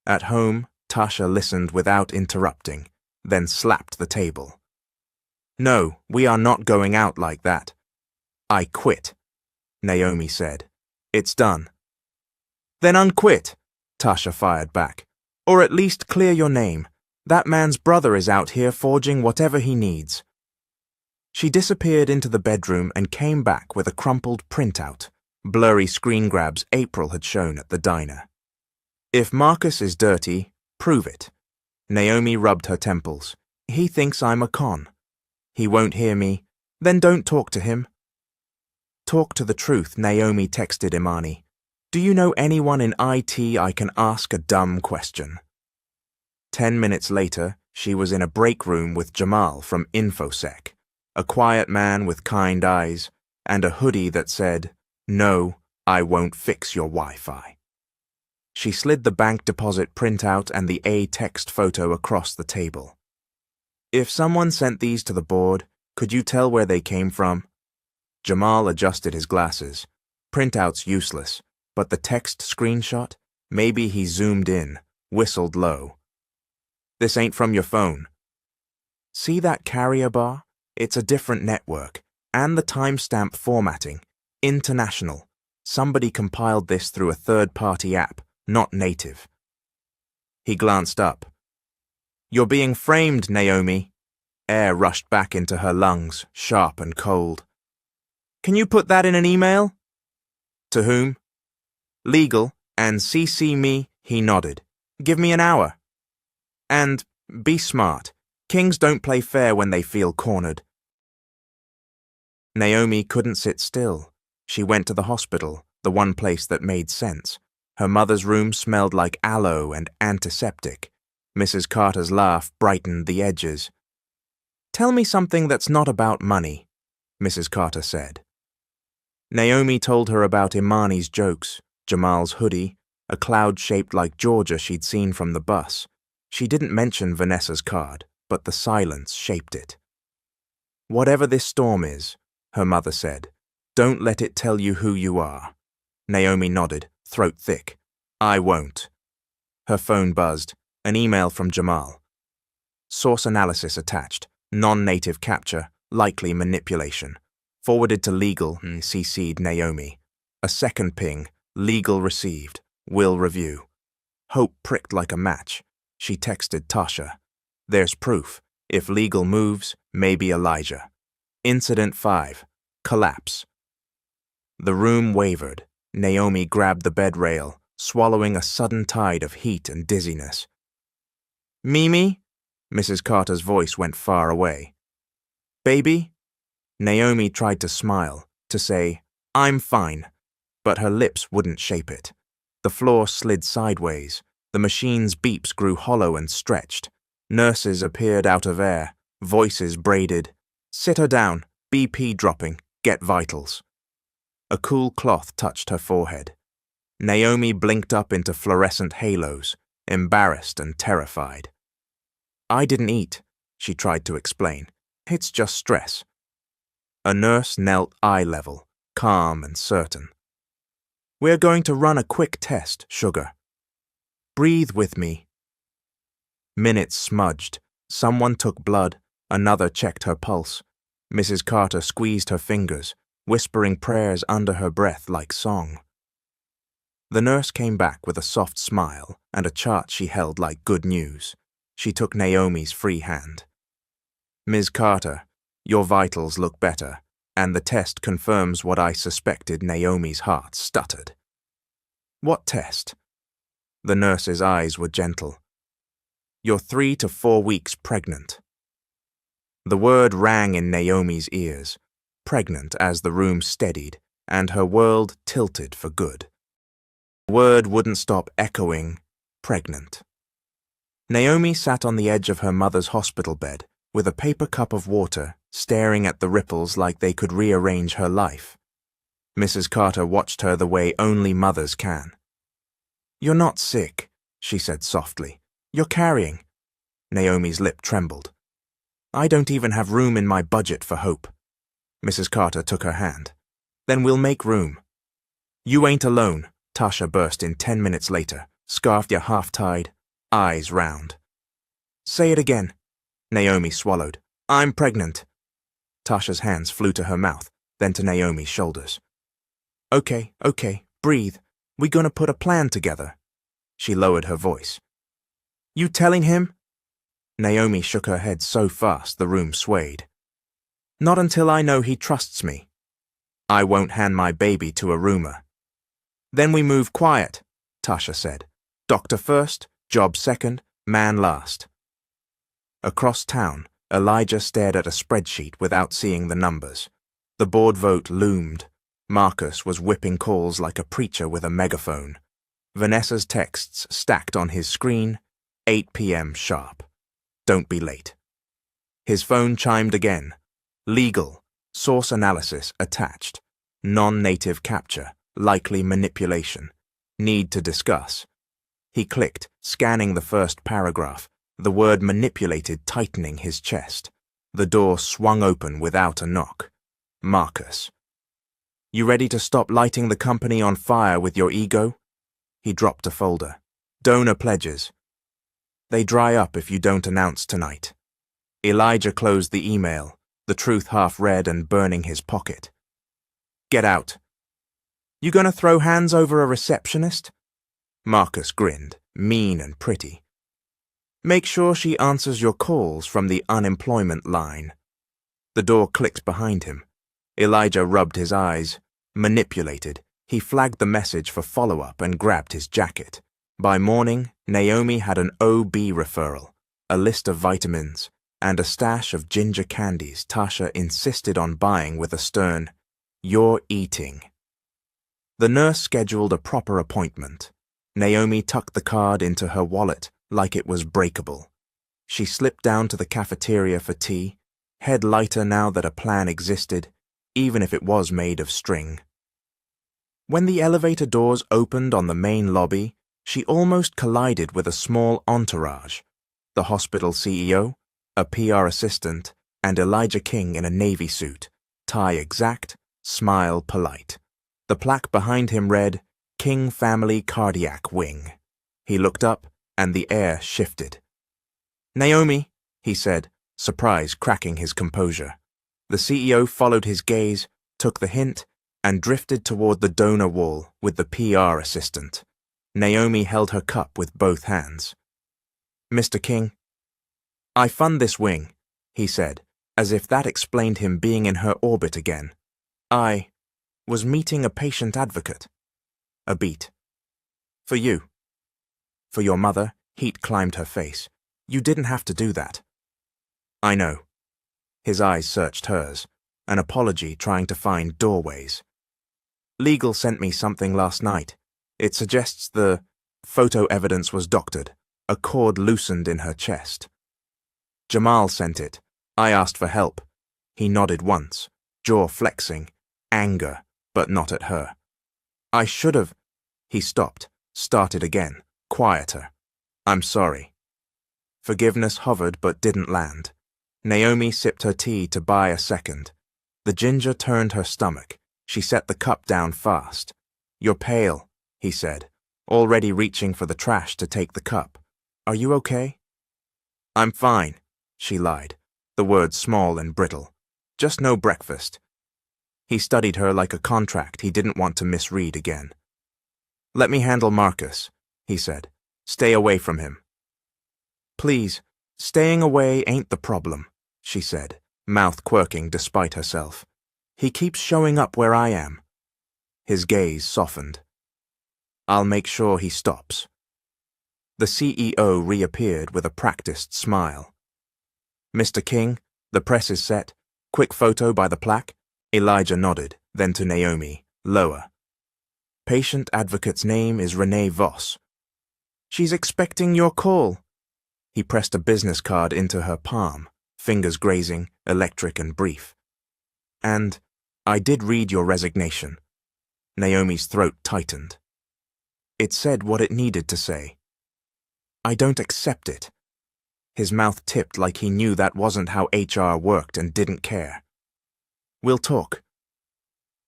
At home, Tasha listened without interrupting, then slapped the table. No, we are not going out like that. I quit, Naomi said. It's done. Then unquit, Tasha fired back. Or at least clear your name. That man's brother is out here forging whatever he needs. She disappeared into the bedroom and came back with a crumpled printout, blurry screen grabs April had shown at the diner. If Marcus is dirty, prove it. Naomi rubbed her temples. He thinks I'm a con. He won't hear me. Then don't talk to him. Talk to the truth, Naomi texted Imani. Do you know anyone in IT I can ask a dumb question? 10 minutes later, she was in a break room with Jamal from InfoSec, a quiet man with kind eyes, and a hoodie that said, No, I won't fix your Wi-Fi. She slid the bank deposit printout and the A-text photo across the table. If someone sent these to the board, could you tell where they came from? Jamal adjusted his glasses. Printout's useless, but the text screenshot, maybe he zoomed in, whistled low. This ain't from your phone. See that carrier bar? It's a different network. And the timestamp formatting. International. Somebody compiled this through a third-party app, not native. He glanced up. You're being framed, Naomi. Air rushed back into her lungs, sharp and cold. Can you put that in an email? To whom? Legal, and CC me, he nodded. Give me an hour. And be smart. Kings don't play fair when they feel cornered. Naomi couldn't sit still. She went to the hospital, the one place that made sense. Her mother's room smelled like aloe and antiseptic. Mrs. Carter's laugh brightened the edges. Tell me something that's not about money, Mrs. Carter said. Naomi told her about Imani's jokes, Jamal's hoodie, a cloud shaped like Georgia she'd seen from the bus. She didn't mention Vanessa's card, but the silence shaped it. Whatever this storm is, her mother said, don't let it tell you who you are. Naomi nodded, throat thick. I won't. Her phone buzzed. An email from Jamal. Source analysis attached. Non-native capture, likely manipulation. Forwarded to legal, CC'd Naomi. A second ping. Legal received. Will review. Hope pricked like a match. She texted Tasha. There's proof. If legal moves, maybe Elijah. Incident 5. Collapse. The room wavered. Naomi grabbed the bed rail, swallowing a sudden tide of heat and dizziness. Mimi? Mrs. Carter's voice went far away. Baby? Naomi tried to smile, to say, I'm fine, but her lips wouldn't shape it. The floor slid sideways. The machine's beeps grew hollow and stretched. Nurses appeared out of air, voices braided. Sit her down, BP dropping, get vitals. A cool cloth touched her forehead. Naomi blinked up into fluorescent halos, embarrassed and terrified. I didn't eat, she tried to explain. It's just stress. A nurse knelt eye level, calm and certain. We're going to run a quick test, Sugar. Breathe with me. Minutes smudged. Someone took blood. Another checked her pulse. Mrs. Carter squeezed her fingers, whispering prayers under her breath like song. The nurse came back with a soft smile and a chart she held like good news. She took Naomi's free hand. Ms. Carter, your vitals look better, and the test confirms what I suspected. Naomi's heart stuttered. What test? The nurse's eyes were gentle. You're 3 to 4 weeks pregnant. The word rang in Naomi's ears, pregnant as the room steadied, and her world tilted for good. The word wouldn't stop echoing, pregnant. Naomi sat on the edge of her mother's hospital bed, with a paper cup of water, staring at the ripples like they could rearrange her life. Mrs. Carter watched her the way only mothers can. You're not sick, she said softly. You're carrying. Naomi's lip trembled. I don't even have room in my budget for hope. Mrs. Carter took her hand. Then we'll make room. You ain't alone, Tasha burst in 10 minutes later, scarf ya half-tied, eyes round. Say it again. Naomi swallowed. I'm pregnant. Tasha's hands flew to her mouth, then to Naomi's shoulders. Okay, breathe. We gonna put a plan together. She lowered her voice. You telling him? Naomi shook her head so fast the room swayed. Not until I know he trusts me. I won't hand my baby to a rumor. Then we move quiet, Tasha said. Doctor first, job second, man last. Across town, Elijah stared at a spreadsheet without seeing the numbers. The board vote loomed. Marcus was whipping calls like a preacher with a megaphone. Vanessa's texts stacked on his screen, 8 p.m. sharp. Don't be late. His phone chimed again. Legal. Source analysis attached. Non-native capture. Likely manipulation. Need to discuss. He clicked, scanning the first paragraph, the word manipulated tightening his chest. The door swung open without a knock. Marcus. You ready to stop lighting the company on fire with your ego? He dropped a folder. Donor pledges. They dry up if you don't announce tonight. Elijah closed the email, the truth half read and burning his pocket. Get out. You gonna throw hands over a receptionist? Marcus grinned, mean and pretty. Make sure she answers your calls from the unemployment line. The door clicked behind him. Elijah rubbed his eyes. Manipulated, he flagged the message for follow-up and grabbed his jacket. By morning, Naomi had an OB referral, a list of vitamins, and a stash of ginger candies Tasha insisted on buying with a stern, "You're eating." The nurse scheduled a proper appointment. Naomi tucked the card into her wallet like it was breakable. She slipped down to the cafeteria for tea, head lighter now that a plan existed, even if it was made of string. When the elevator doors opened on the main lobby, she almost collided with a small entourage: the hospital CEO, a PR assistant, and Elijah King in a navy suit, tie exact, smile polite. The plaque behind him read, "King Family Cardiac Wing." He looked up, and the air shifted. "Naomi," he said, surprise cracking his composure. The CEO followed his gaze, took the hint, and drifted toward the donor wall with the PR assistant. Naomi held her cup with both hands. "Mr. King." "I fund this wing," he said, as if that explained him being in her orbit again. "I was meeting a patient advocate." A beat. "For you." "For your mother," heat climbed her face. "You didn't have to do that." "I know." His eyes searched hers, an apology trying to find doorways. "Legal sent me something last night. It suggests the photo evidence was doctored, a cord loosened in her chest." "Jamal sent it. I asked for help." He nodded once, jaw flexing, anger, but not at her. "I should have." He stopped, started again, quieter. "I'm sorry." Forgiveness hovered but didn't land. Naomi sipped her tea to buy a second. The ginger turned her stomach. She set the cup down fast. "You're pale," he said, already reaching for the trash to take the cup. "Are you okay?" "I'm fine," she lied, the words small and brittle. "Just no breakfast." He studied her like a contract he didn't want to misread again. "Let me handle Marcus," he said. "Stay away from him." "Please, staying away ain't the problem," she said, mouth quirking despite herself. "He keeps showing up where I am." His gaze softened. "I'll make sure he stops." The CEO reappeared with a practiced smile. "Mr. King, the press is set. Quick photo by the plaque." Elijah nodded, then to Naomi, lower. "Patient advocate's name is Renee Voss." "She's expecting your call." He pressed a business card into her palm, fingers grazing, electric and brief. "And I did read your resignation." Naomi's throat tightened. It said what it needed to say. "I don't accept it." His mouth tipped like he knew that wasn't how HR worked and didn't care. "We'll talk."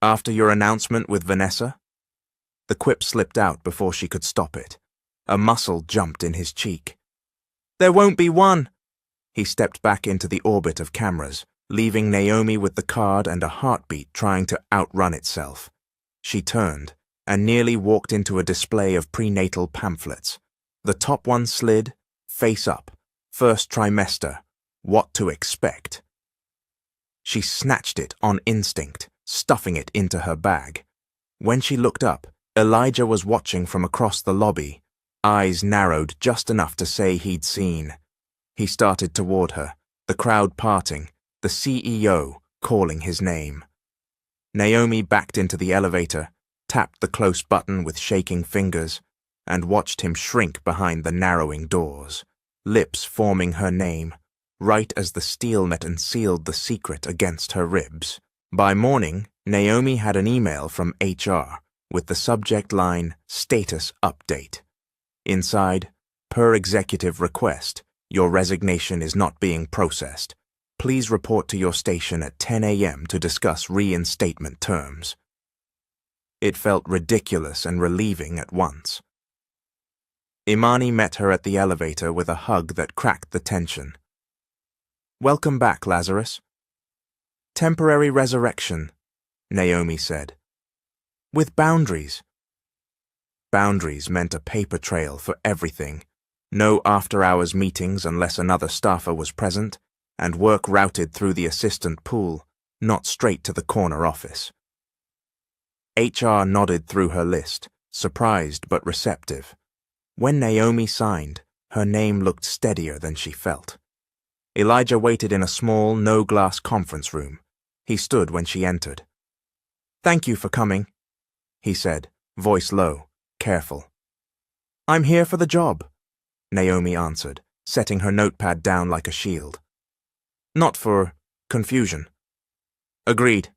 "After your announcement with Vanessa?" The quip slipped out before she could stop it. A muscle jumped in his cheek. "There won't be one." He stepped back into the orbit of cameras, leaving Naomi with the card and a heartbeat trying to outrun itself. She turned and nearly walked into a display of prenatal pamphlets. The top one slid, face up, first trimester, what to expect. She snatched it on instinct, stuffing it into her bag. When she looked up, Elijah was watching from across the lobby, eyes narrowed just enough to say he'd seen. He started toward her, the crowd parting, the CEO calling his name. Naomi backed into the elevator, tapped the close button with shaking fingers, and watched him shrink behind the narrowing doors, lips forming her name, right as the steel met and sealed the secret against her ribs. By morning, Naomi had an email from HR with the subject line, "Status Update." Inside, "Per executive request, your resignation is not being processed. Please report to your station at 10 a.m. to discuss reinstatement terms." It felt ridiculous and relieving at once. Imani met her at the elevator with a hug that cracked the tension. "Welcome back, Lazarus." "Temporary resurrection," Naomi said. "With boundaries." Boundaries meant a paper trail for everything, no after-hours meetings unless another staffer was present, and work routed through the assistant pool, not straight to the corner office. HR nodded through her list, surprised but receptive. When Naomi signed, her name looked steadier than she felt. Elijah waited in a small, no-glass conference room. He stood when she entered. "Thank you for coming," he said, voice low, careful. "I'm here for the job," Naomi answered, setting her notepad down like a shield. "Not for confusion." "Agreed."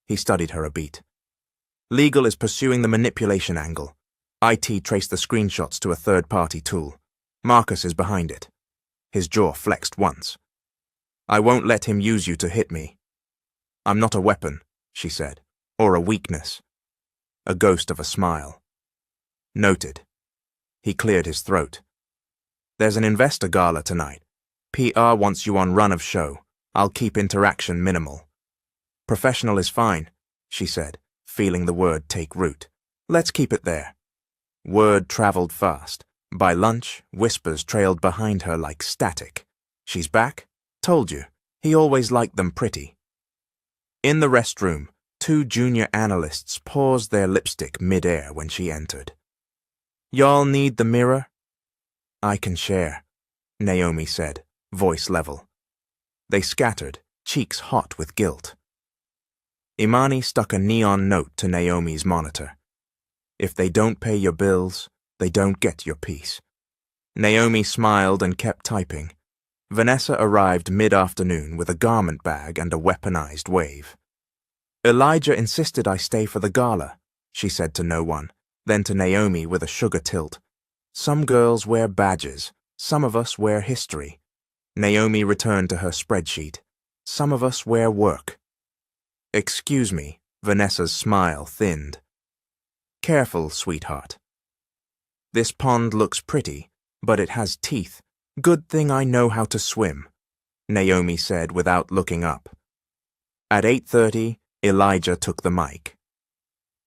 He studied her a beat. "Legal is pursuing the manipulation angle. IT traced the screenshots to a third-party tool. Marcus is behind it." His jaw flexed once. "I won't let him use you to hit me." "I'm not a weapon," she said, "or a weakness." A ghost of a smile. "Noted." He cleared his throat. "There's an investor gala tonight. PR wants you on run of show. I'll keep interaction minimal." "Professional is fine," she said, feeling the word take root. "Let's keep it there." Word traveled fast. By lunch, whispers trailed behind her like static. "She's back? Told you. He always liked them pretty." In the restroom, two junior analysts paused their lipstick mid-air when she entered. "Y'all need the mirror?" "I can share," Naomi said, voice level. They scattered, cheeks hot with guilt. Imani stuck a neon note to Naomi's monitor. "If they don't pay your bills, they don't get your peace." Naomi smiled and kept typing. Vanessa arrived mid-afternoon with a garment bag and a weaponized wave. "Elijah insisted I stay for the gala," she said to no one, then to Naomi with a sugar tilt. "Some girls wear badges, some of us wear history." Naomi returned to her spreadsheet. "Some of us wear work." "Excuse me," Vanessa's smile thinned. "Careful, sweetheart. This pond looks pretty, but it has teeth. Good thing I know how to swim," Naomi said without looking up. At 8:30, Elijah took the mic.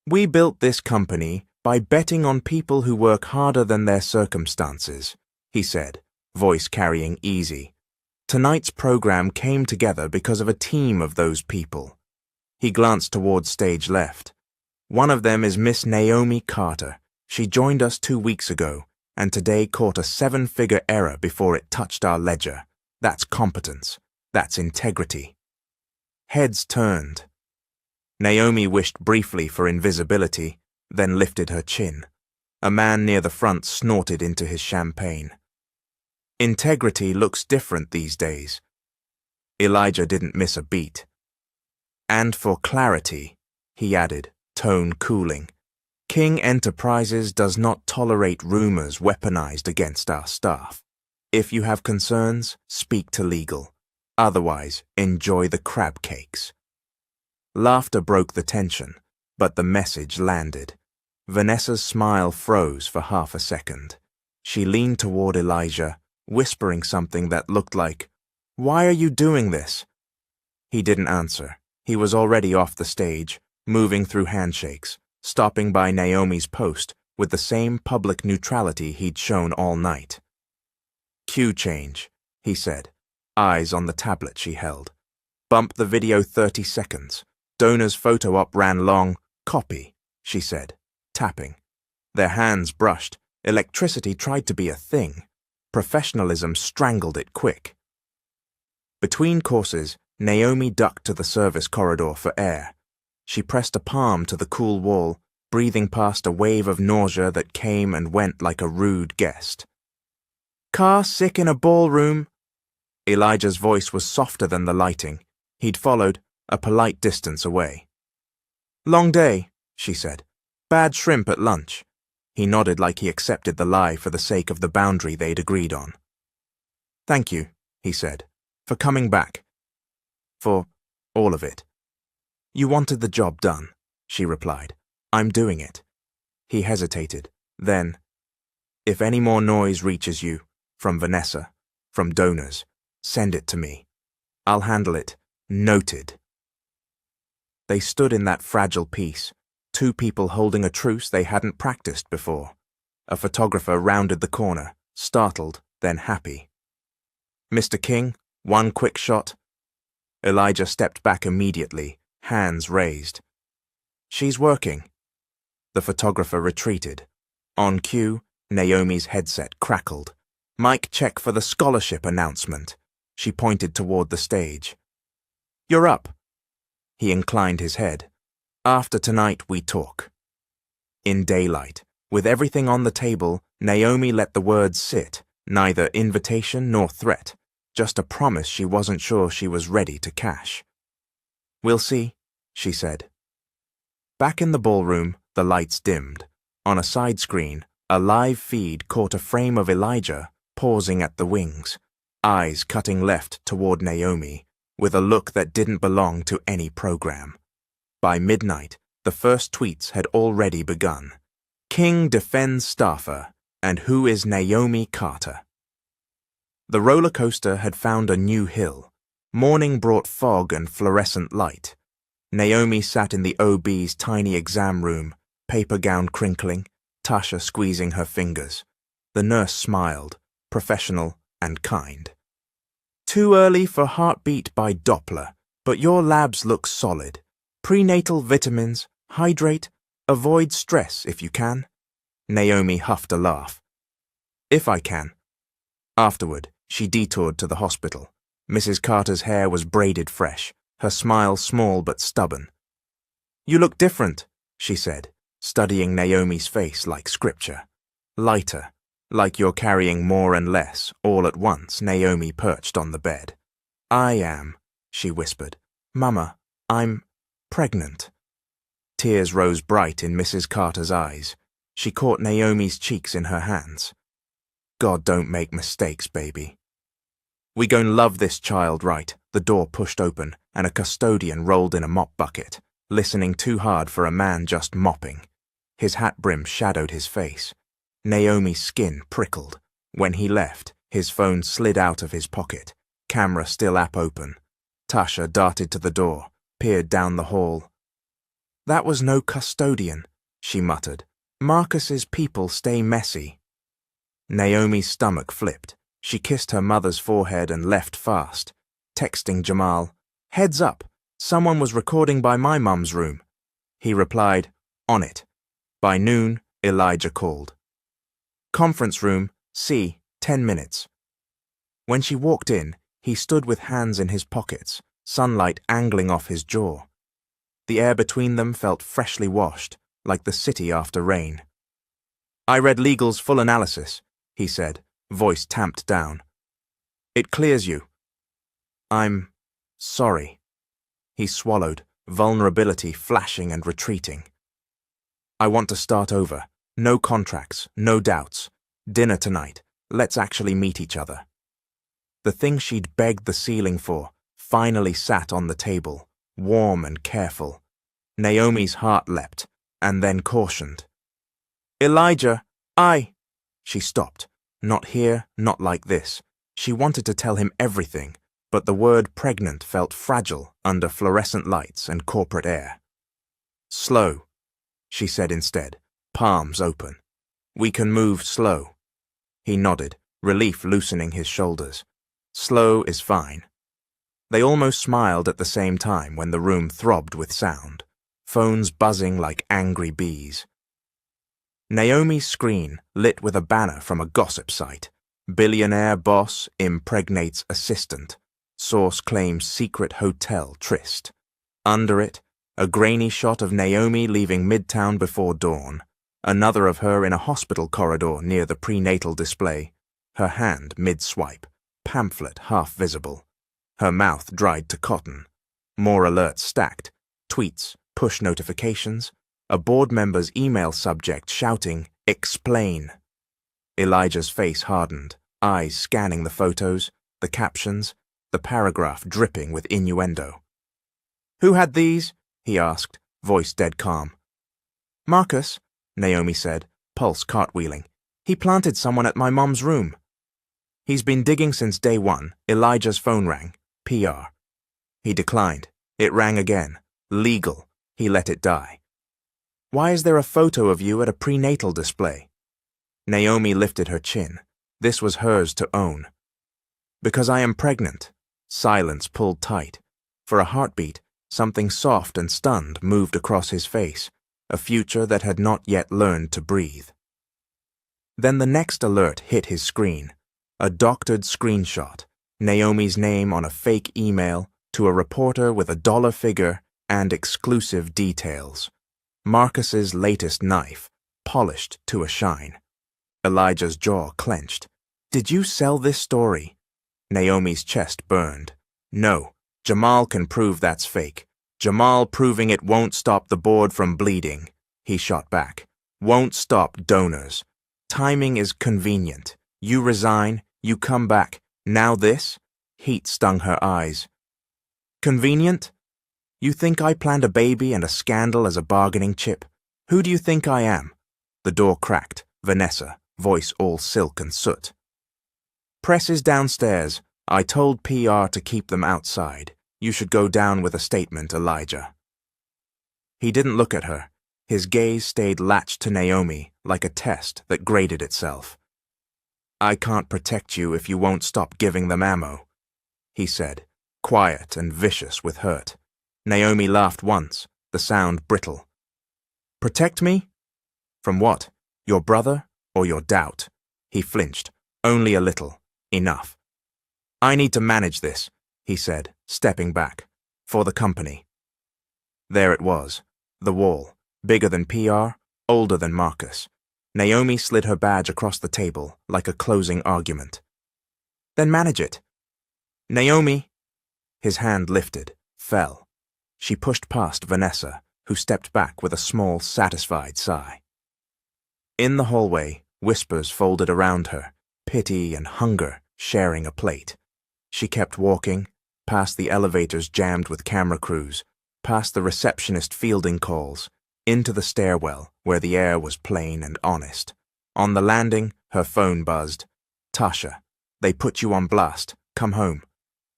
"We built this company by betting on people who work harder than their circumstances," he said, voice carrying easy. "Tonight's program came together because of a team of those people." He glanced towards stage left. "One of them is Miss Naomi Carter. She joined us 2 weeks ago, and today caught a 7-figure error before it touched our ledger. That's competence. That's integrity." Heads turned. Naomi wished briefly for invisibility, then lifted her chin. A man near the front snorted into his champagne. "Integrity looks different these days." Elijah didn't miss a beat. "And for clarity," he added, tone cooling, "King Enterprises does not tolerate rumors weaponized against our staff. If you have concerns, speak to legal. Otherwise, enjoy the crab cakes." Laughter broke the tension, but the message landed. Vanessa's smile froze for half a second. She leaned toward Elijah, whispering something that looked like, "Why are you doing this?" He didn't answer. He was already off the stage, moving through handshakes, stopping by Naomi's post with the same public neutrality he'd shown all night. "Cue change," he said, eyes on the tablet she held. "Bump the video 30 seconds. Donor's photo op ran long. Copy," she said, tapping. Their hands brushed. Electricity tried to be a thing. Professionalism strangled it quick. Between courses, Naomi ducked to the service corridor for air. She pressed a palm to the cool wall, breathing past a wave of nausea that came and went like a rude guest. "Car sick in a ballroom." Elijah's voice was softer than the lighting. He'd followed, a polite distance away. "Long day," she said. "Bad shrimp at lunch." He nodded like he accepted the lie for the sake of the boundary they'd agreed on. "Thank you," he said, "for coming back. For all of it." "You wanted the job done," she replied. "I'm doing it." He hesitated. Then, If any more noise reaches you, from Vanessa, from donors, send it to me. I'll handle it. Noted. They stood in that fragile peace, two people holding a truce they hadn't practiced before. A photographer rounded the corner, startled, then happy. Mr. King, one quick shot. Elijah stepped back immediately, hands raised. She's working. The photographer retreated. On cue, Naomi's headset crackled. Mic check for the scholarship announcement. She pointed toward the stage. You're up. He inclined his head. After tonight, we talk. In daylight, with everything on the table, Naomi let the words sit, neither invitation nor threat, just a promise she wasn't sure she was ready to cash. We'll see, she said. Back in the ballroom, the lights dimmed. On a side screen, a live feed caught a frame of Elijah pausing at the wings, eyes cutting left toward Naomi, with a look that didn't belong to any program. By midnight, the first tweets had already begun. King defends staffer, and who is Naomi Carter? The roller coaster had found a new hill. Morning brought fog and fluorescent light. Naomi sat in the OB's tiny exam room, paper gown crinkling, Tasha squeezing her fingers. The nurse smiled, professional and kind. Too early for heartbeat by Doppler, but your labs look solid. Prenatal vitamins, hydrate, avoid stress if you can. Naomi huffed a laugh. If I can. Afterward, she detoured to the hospital. Mrs. Carter's hair was braided fresh, her smile small but stubborn. You look different, she said, studying Naomi's face like scripture. Lighter, like you're carrying more and less, all at once. Naomi perched on the bed. I am, she whispered. Mama, I'm pregnant. Tears rose bright in Mrs. Carter's eyes. She caught Naomi's cheeks in her hands. God don't make mistakes, baby. We gon' love this child, right? The door pushed open, and a custodian rolled in a mop bucket, listening too hard for a man just mopping. His hat brim shadowed his face. Naomi's skin prickled. When he left, his phone slid out of his pocket, camera still app open. Tasha darted to the door, peered down the hall. That was no custodian, she muttered. Marcus's people stay messy. Naomi's stomach flipped. She kissed her mother's forehead and left fast, texting Jamal, Heads up, someone was recording by my mum's room. He replied, On it. By noon, Elijah called. Conference room, C, 10 minutes. When she walked in, he stood with hands in his pockets, sunlight angling off his jaw. The air between them felt freshly washed, like the city after rain. I read legal's full analysis, he said, voice tamped down. It clears you. I'm sorry. He swallowed, vulnerability flashing and retreating. I want to start over. No contracts, no doubts. Dinner tonight. Let's actually meet each other. The thing she'd begged the ceiling for finally sat on the table, warm and careful. Naomi's heart leapt, and then cautioned. Elijah, She stopped. Not here, not like this. She wanted to tell him everything, but the word pregnant felt fragile under fluorescent lights and corporate air. Slow, she said instead, palms open. We can move slow. He nodded, relief loosening his shoulders. Slow is fine. They almost smiled at the same time when the room throbbed with sound, phones buzzing like angry bees. Naomi's screen lit with a banner from a gossip site. Billionaire boss impregnates assistant. Source claims secret hotel tryst. Under it, a grainy shot of Naomi leaving Midtown before dawn. Another of her in a hospital corridor near the prenatal display. Her hand mid-swipe, pamphlet half visible. Her mouth dried to cotton. More alerts stacked. Tweets, push notifications. A board member's email subject shouting, Explain. Elijah's face hardened, eyes scanning the photos, the captions, the paragraph dripping with innuendo. Who had these? He asked, voice dead calm. Marcus, Naomi said, pulse cartwheeling. He planted someone at my mom's room. He's been digging since day one. Elijah's phone rang. PR. He declined. It rang again. Legal. He let it die. Why is there a photo of you at a prenatal display? Naomi lifted her chin. This was hers to own. Because I am pregnant. Silence pulled tight. For a heartbeat, something soft and stunned moved across his face, a future that had not yet learned to breathe. Then the next alert hit his screen. A doctored screenshot, Naomi's name on a fake email to a reporter with a dollar figure and exclusive details. Marcus's latest knife, polished to a shine. Elijah's jaw clenched. Did you sell this story? Naomi's chest burned. No, Jamal can prove that's fake. Jamal proving it won't stop the board from bleeding. He shot back. Won't stop donors. Timing is convenient. You resign, you come back. Now this? Heat stung her eyes. Convenient? You think I planned a baby and a scandal as a bargaining chip? Who do you think I am? The door cracked. Vanessa, voice all silk and soot. Press is downstairs. I told PR to keep them outside. You should go down with a statement, Elijah. He didn't look at her. His gaze stayed latched to Naomi like a test that graded itself. I can't protect you if you won't stop giving them ammo, he said, quiet and vicious with hurt. Naomi laughed once, the sound brittle. Protect me? From what? Your brother or your doubt? He flinched. Only a little. Enough. I need to manage this, he said, stepping back. For the company. There it was. The wall. Bigger than PR, older than Marcus. Naomi slid her badge across the table like a closing argument. Then manage it. Naomi. His hand lifted, fell. She pushed past Vanessa, who stepped back with a small, satisfied sigh. In the hallway, whispers folded around her, pity and hunger sharing a plate. She kept walking, past the elevators jammed with camera crews, past the receptionist fielding calls, into the stairwell where the air was plain and honest. On the landing, her phone buzzed. Tasha, they put you on blast. Come home.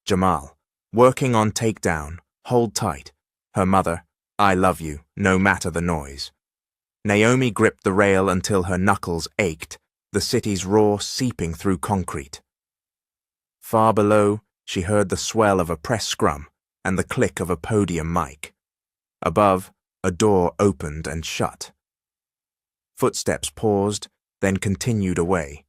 Jamal, working on takedown. Hold tight. Her mother, I love you, no matter the noise. Naomi gripped the rail until her knuckles ached, the city's roar seeping through concrete. Far below, she heard the swell of a press scrum and the click of a podium mic. Above, a door opened and shut. Footsteps paused, then continued away.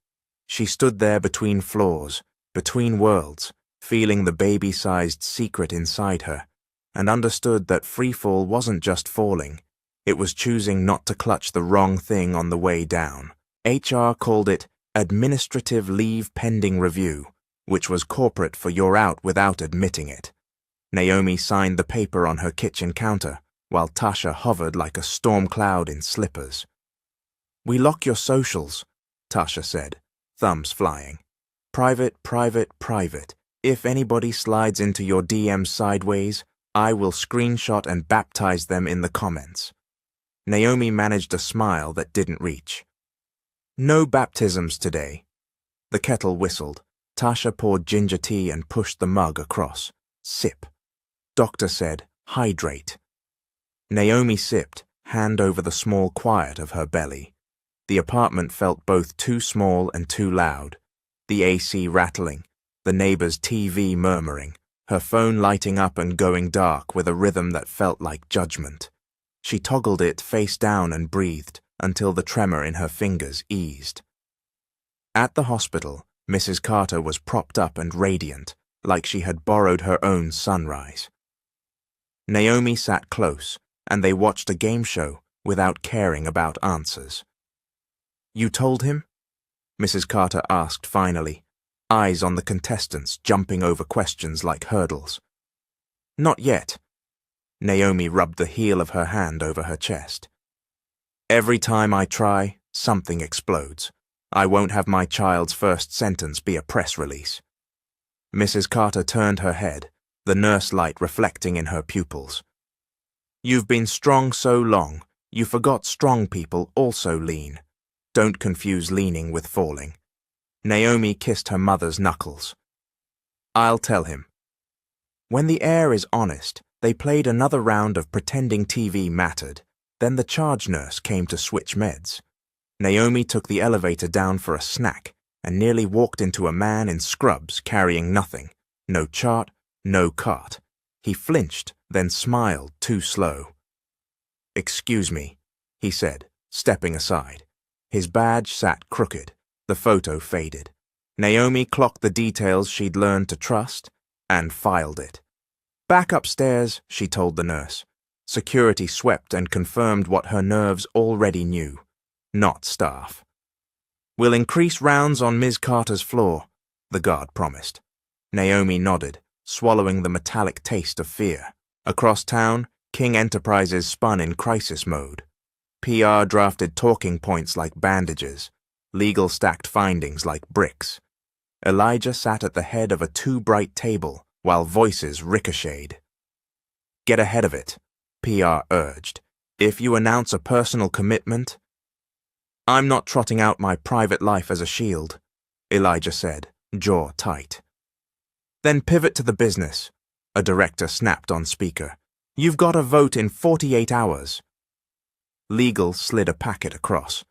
She stood there between floors, between worlds, feeling the baby-sized secret inside her, and understood that freefall wasn't just falling, it was choosing not to clutch the wrong thing on the way down. HR called it administrative leave pending review, which was corporate for you're out without admitting it. Naomi signed the paper on her kitchen counter, while Tasha hovered like a storm cloud in slippers. We lock your socials, Tasha said, thumbs flying. Private, private, private. If anybody slides into your DMs sideways, I will screenshot and baptize them in the comments. Naomi managed a smile that didn't reach. No baptisms today. The kettle whistled. Tasha poured ginger tea and pushed the mug across. Sip. Doctor said, hydrate. Naomi sipped, hand over the small quiet of her belly. The apartment felt both too small and too loud. The AC rattling, the neighbor's TV murmuring, her phone lighting up and going dark with a rhythm that felt like judgment. She toggled it face down and breathed until the tremor in her fingers eased. At the hospital, Mrs. Carter was propped up and radiant, like she had borrowed her own sunrise. Naomi sat close, and they watched a game show without caring about answers. You told him? Mrs. Carter asked finally, eyes on the contestants jumping over questions like hurdles. Not yet. Naomi rubbed the heel of her hand over her chest. Every time I try, something explodes. I won't have my child's first sentence be a press release. Mrs. Carter turned her head, the nurse light reflecting in her pupils. You've been strong so long, you forgot strong people also lean. Don't confuse leaning with falling. Naomi kissed her mother's knuckles. I'll tell him. When the air is honest, they played another round of pretending TV mattered. Then the charge nurse came to switch meds. Naomi took the elevator down for a snack and nearly walked into a man in scrubs carrying nothing. No chart, no cart. He flinched, then smiled too slow. Excuse me, he said, stepping aside. His badge sat crooked. The photo faded. Naomi clocked the details she'd learned to trust and filed it. Back upstairs, she told the nurse. Security swept and confirmed what her nerves already knew. Not staff. We'll increase rounds on Ms. Carter's floor, the guard promised. Naomi nodded, swallowing the metallic taste of fear. Across town, King Enterprises spun in crisis mode. PR drafted talking points like bandages. Legal stacked findings like bricks. Elijah sat at the head of a too-bright table while voices ricocheted. Get ahead of it, PR urged. If you announce a personal commitment... I'm not trotting out my private life as a shield, Elijah said, jaw tight. Then pivot to the business, a director snapped on speaker. You've got a vote in 48 hours. Legal slid a packet across.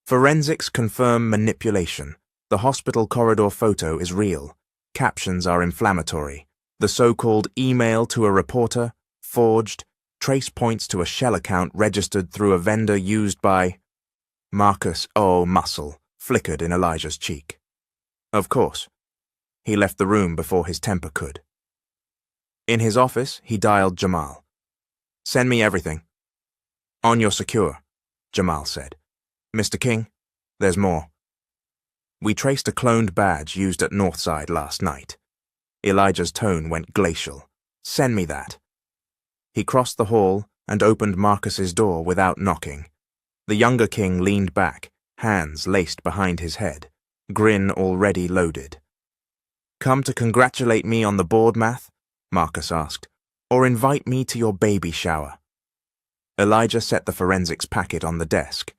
Forensics confirm manipulation. The hospital corridor photo is real. Captions are inflammatory. The so-called email to a reporter, forged, trace points to a shell account registered through a vendor used by... Marcus O. Muscle flickered in Elijah's cheek. Of course. He left the room before his temper could. In his office, he dialed Jamal. Send me everything. On your secure, Jamal said. Mr. King, there's more. We traced a cloned badge used at Northside last night. Elijah's tone went glacial. Send me that. He crossed the hall and opened Marcus's door without knocking. The younger king leaned back, hands laced behind his head, grin already loaded. Come to congratulate me on the board math? Marcus asked, or invite me to your baby shower? Elijah set the forensics packet on the desk.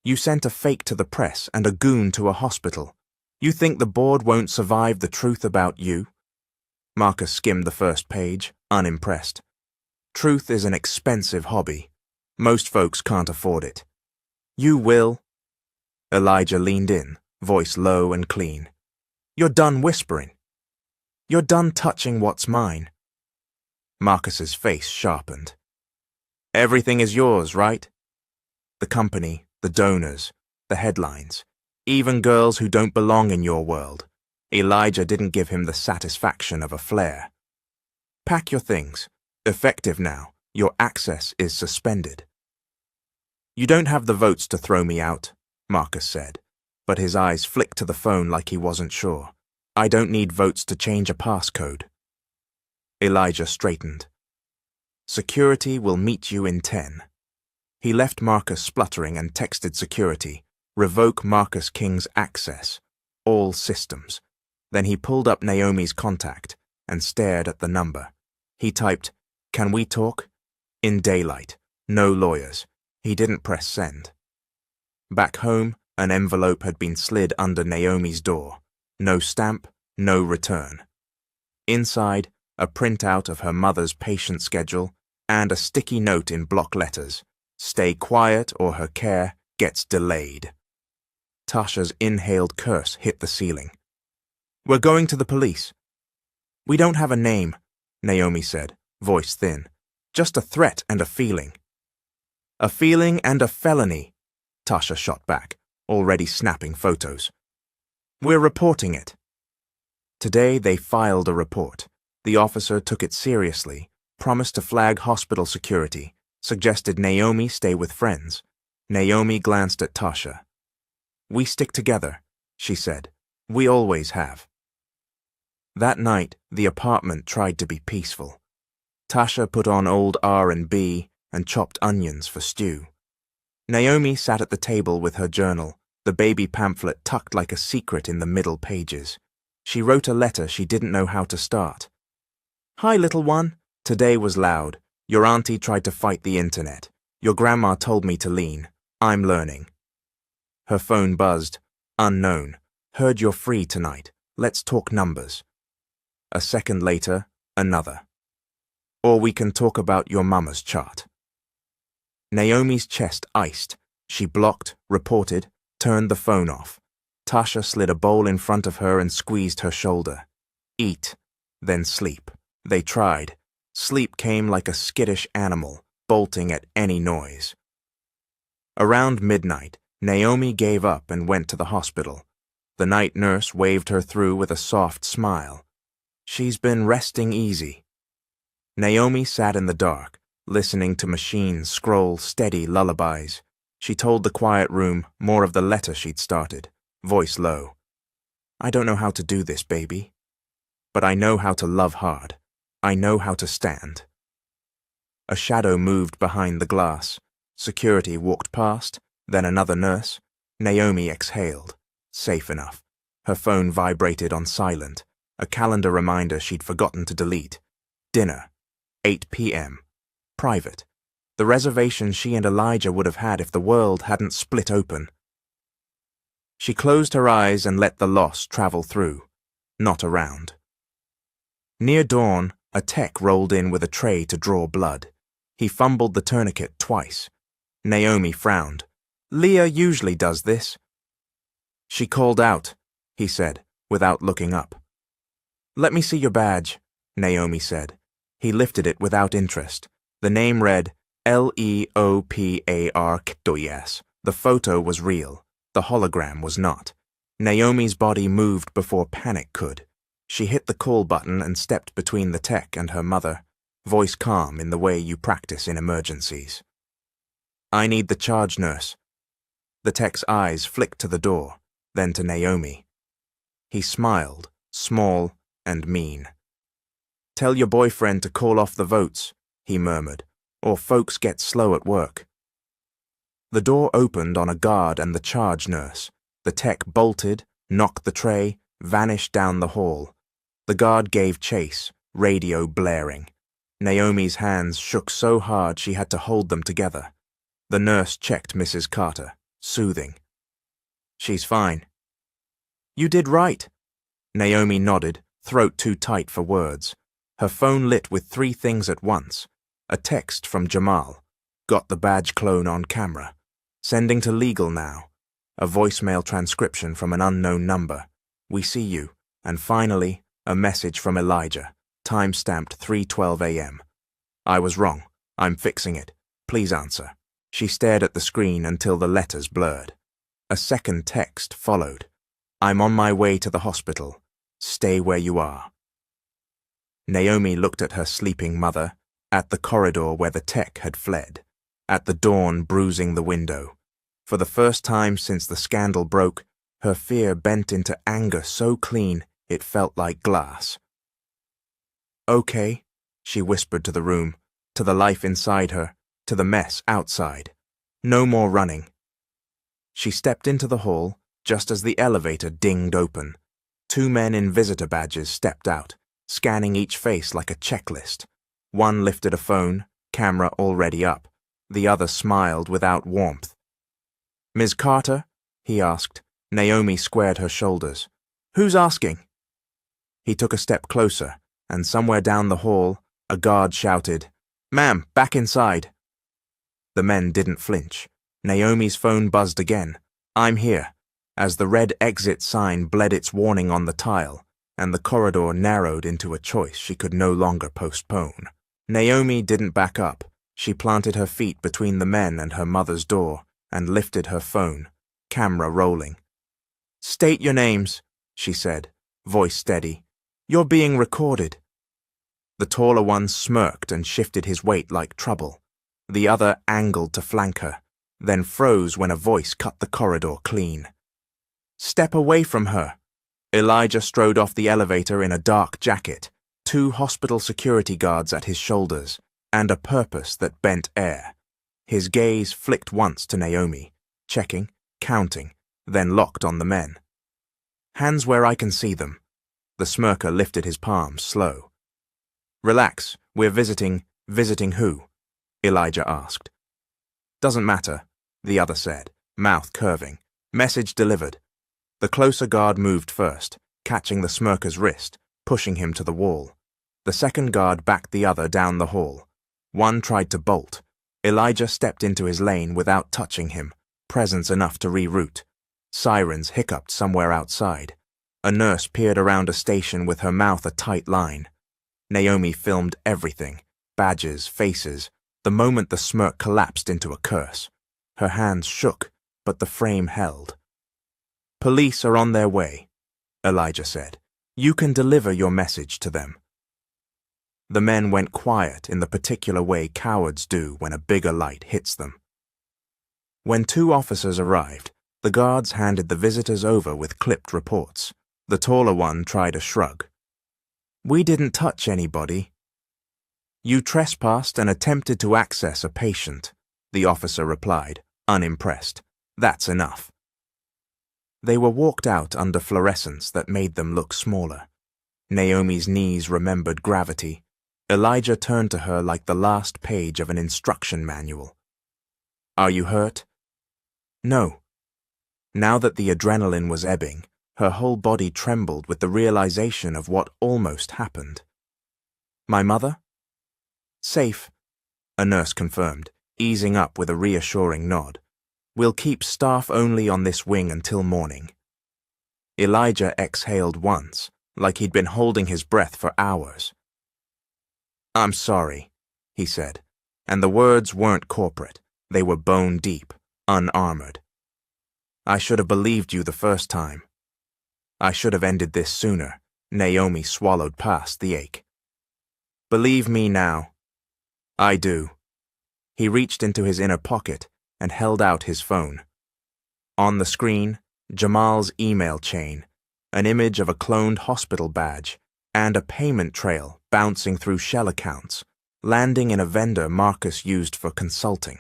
You sent a fake to the press and a goon to a hospital. You think the board won't survive the truth about you? Marcus skimmed the first page, unimpressed. Truth is an expensive hobby. Most folks can't afford it. You will. Elijah leaned in, voice low and clean. You're done whispering. You're done touching what's mine. Marcus's face sharpened. Everything is yours, right? The company, the donors, the headlines, even girls who don't belong in your world. Elijah didn't give him the satisfaction of a flare. Pack your things. Effective now. Your access is suspended. You don't have the votes to throw me out, Marcus said, but his eyes flicked to the phone like he wasn't sure. I don't need votes to change a passcode. Elijah straightened. Security will meet you in 10. He left Marcus spluttering and texted security, revoke Marcus King's access, all systems. Then he pulled up Naomi's contact and stared at the number. He typed, Can we talk? In daylight, no lawyers. He didn't press send. Back home, an envelope had been slid under Naomi's door. No stamp, no return. Inside, a printout of her mother's patient schedule and a sticky note in block letters. Stay quiet or her care gets delayed. Tasha's inhaled curse hit the ceiling. We're going to the police. We don't have a name, Naomi said, voice thin. Just a threat and a feeling. A feeling and a felony, Tasha shot back, already snapping photos. We're reporting it. Today they filed a report. The officer took it seriously, promised to flag hospital security, suggested Naomi stay with friends. Naomi glanced at Tasha. We stick together, she said. We always have. That night, the apartment tried to be peaceful. Tasha put on old R&B and chopped onions for stew. Naomi sat at the table with her journal, the baby pamphlet tucked like a secret in the middle pages. She wrote a letter she didn't know how to start. Hi, little one. Today was loud. Your auntie tried to fight the internet. Your grandma told me to lean. I'm learning. Her phone buzzed. Unknown. Heard you're free tonight. Let's talk numbers. A second later, another. Or we can talk about your mama's chart. Naomi's chest iced. She blocked, reported, turned the phone off. Tasha slid a bowl in front of her and squeezed her shoulder. Eat, then sleep. They tried. Sleep came like a skittish animal, bolting at any noise. Around midnight, Naomi gave up and went to the hospital. The night nurse waved her through with a soft smile. She's been resting easy. Naomi sat in the dark, listening to machines scroll steady lullabies. She told the quiet room more of the letter she'd started, voice low. I don't know how to do this, baby. But I know how to love hard. I know how to stand. A shadow moved behind the glass. Security walked past, then another nurse. Naomi exhaled. Safe enough. Her phone vibrated on silent, a calendar reminder she'd forgotten to delete. Dinner. 8 p.m. Private. The reservation she and Elijah would have had if the world hadn't split open. She closed her eyes and let the loss travel through, not around. Near dawn, a tech rolled in with a tray to draw blood. He fumbled the tourniquet twice. Naomi frowned. Leah usually does this. She called out, he said, without looking up. Let me see your badge, Naomi said. He lifted it without interest. The name read Leopar. The photo was real. The hologram was not. Naomi's body moved before panic could. She hit the call button and stepped between the tech and her mother, voice calm in the way you practice in emergencies. I need the charge nurse. The tech's eyes flicked to the door, then to Naomi. He smiled, small and mean. Tell your boyfriend to call off the votes, he murmured, or folks get slow at work. The door opened on a guard and the charge nurse. The tech bolted, knocked the tray, vanished down the hall. The guard gave chase, radio blaring. Naomi's hands shook so hard she had to hold them together. The nurse checked Mrs. Carter, soothing. She's fine. You did right. Naomi nodded, throat too tight for words. Her phone lit with 3 things at once. A text from Jamal. Got the badge clone on camera. Sending to legal now. A voicemail transcription from an unknown number. We see you. And finally, a message from Elijah, time-stamped 3:12 a.m. I was wrong. I'm fixing it. Please answer. She stared at the screen until the letters blurred. A second text followed. I'm on my way to the hospital. Stay where you are. Naomi looked at her sleeping mother, at the corridor where the tech had fled, at the dawn bruising the window. For the first time since the scandal broke, her fear bent into anger so clean it felt like glass. Okay, she whispered to the room, to the life inside her, to the mess outside. No more running. She stepped into the hall just as the elevator dinged open. 2 men in visitor badges stepped out, scanning each face like a checklist. One lifted a phone, camera already up. The other smiled without warmth. Ms. Carter? He asked. Naomi squared her shoulders. Who's asking? He took a step closer, and somewhere down the hall, a guard shouted, Ma'am, back inside. The men didn't flinch. Naomi's phone buzzed again. I'm here, as the red exit sign bled its warning on the tile, and the corridor narrowed into a choice she could no longer postpone. Naomi didn't back up. She planted her feet between the men and her mother's door, and lifted her phone, camera rolling. State your names, she said, voice steady. You're being recorded. The taller one smirked and shifted his weight like trouble. The other angled to flank her, then froze when a voice cut the corridor clean. Step away from her. Elijah strode off the elevator in a dark jacket, 2 hospital security guards at his shoulders, and a purpose that bent air. His gaze flicked once to Naomi, checking, counting, then locked on the men. Hands where I can see them. The smirker lifted his palms slow. Relax, we're visiting who? Elijah asked. Doesn't matter, the other said, mouth curving. Message delivered. The closer guard moved first, catching the smirker's wrist, pushing him to the wall. The second guard backed the other down the hall. One tried to bolt. Elijah stepped into his lane without touching him, presence enough to reroute. Sirens hiccuped somewhere outside. A nurse peered around a station with her mouth a tight line. Naomi filmed everything, badges, faces, the moment the smirk collapsed into a curse. Her hands shook, but the frame held. "Police are on their way," Elijah said. "You can deliver your message to them." The men went quiet in the particular way cowards do when a bigger light hits them. When 2 officers arrived, the guards handed the visitors over with clipped reports. The taller one tried a shrug. "We didn't touch anybody." "You trespassed and attempted to access a patient," the officer replied, unimpressed. "That's enough." They were walked out under fluorescence that made them look smaller. Naomi's knees remembered gravity. Elijah turned to her like the last page of an instruction manual. "Are you hurt?" "No." Now that the adrenaline was ebbing, her whole body trembled with the realization of what almost happened. "My mother?" "Safe," a nurse confirmed, easing up with a reassuring nod. "We'll keep staff only on this wing until morning." Elijah exhaled once, like he'd been holding his breath for hours. "I'm sorry," he said, and the words weren't corporate. They were bone deep, unarmored. "I should have believed you the first time. I should have ended this sooner." Naomi swallowed past the ache. "Believe me now." "I do." He reached into his inner pocket and held out his phone. On the screen, Jamal's email chain, an image of a cloned hospital badge, and a payment trail bouncing through shell accounts, landing in a vendor Marcus used for consulting.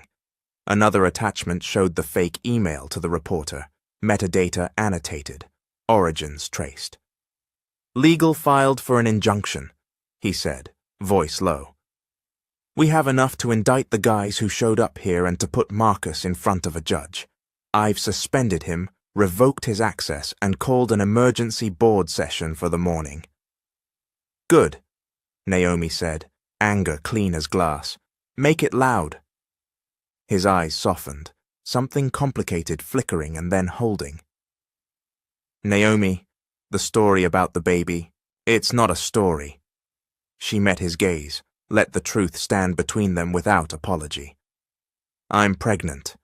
Another attachment showed the fake email to the reporter, metadata annotated, origins traced. "Legal filed for an injunction," he said, voice low. "We have enough to indict the guys who showed up here and to put Marcus in front of a judge. I've suspended him, revoked his access, and called an emergency board session for the morning." "Good," Naomi said, anger clean as glass. "Make it loud." His eyes softened, something complicated flickering and then holding. "Naomi, the story about the baby, it's not a story." She met his gaze, let the truth stand between them without apology. "I'm pregnant."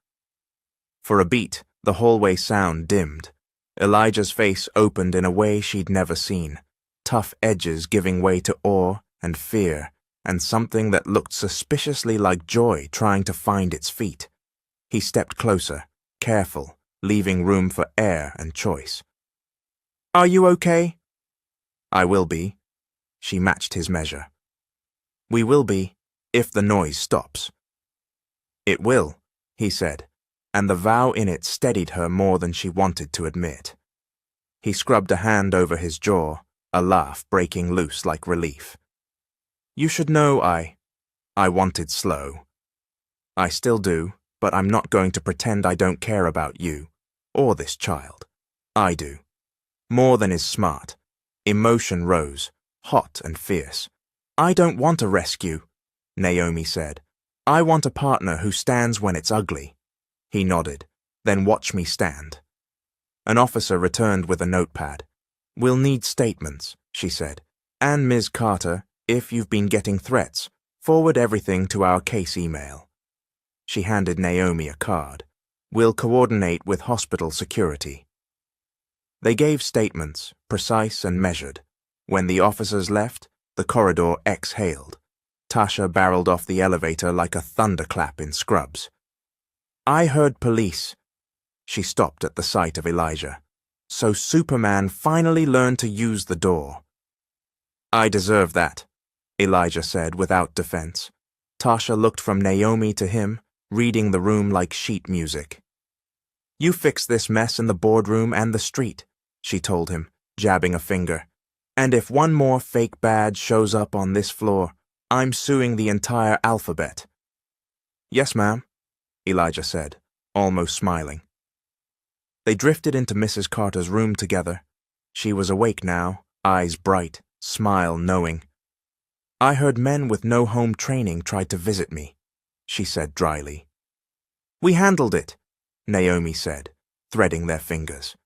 For a beat, the hallway sound dimmed. Elijah's face opened in a way she'd never seen, tough edges giving way to awe and fear, and something that looked suspiciously like joy trying to find its feet. He stepped closer, careful, leaving room for air and choice. "Are you okay?" "I will be." She matched his measure. "We will be, if the noise stops." "It will," he said, and the vow in it steadied her more than she wanted to admit. He scrubbed a hand over his jaw, a laugh breaking loose like relief. "You should know I wanted slow. I still do, but I'm not going to pretend I don't care about you, or this child. I do. More than is smart." Emotion rose, hot and fierce. "I don't want a rescue," Naomi said. "I want a partner who stands when it's ugly." He nodded. "Then watch me stand." An officer returned with a notepad. "We'll need statements," she said. "And Ms. Carter, if you've been getting threats, forward everything to our case email." She handed Naomi a card. "We'll coordinate with hospital security." They gave statements, precise and measured. When the officers left, the corridor exhaled. Tasha barreled off the elevator like a thunderclap in Scrubs. "I heard police." She stopped at the sight of Elijah. "So Superman finally learned to use the door." "I deserve that," Elijah said without defense. Tasha looked from Naomi to him, reading the room like sheet music. "You fix this mess in the boardroom and the street," she told him, jabbing a finger. "And if one more fake badge shows up on this floor, I'm suing the entire alphabet." "Yes, ma'am," Elijah said, almost smiling. They drifted into Mrs. Carter's room together. She was awake now, eyes bright, smile knowing. "I heard men with no home training tried to visit me," she said dryly. "We handled it," Naomi said, threading their fingers.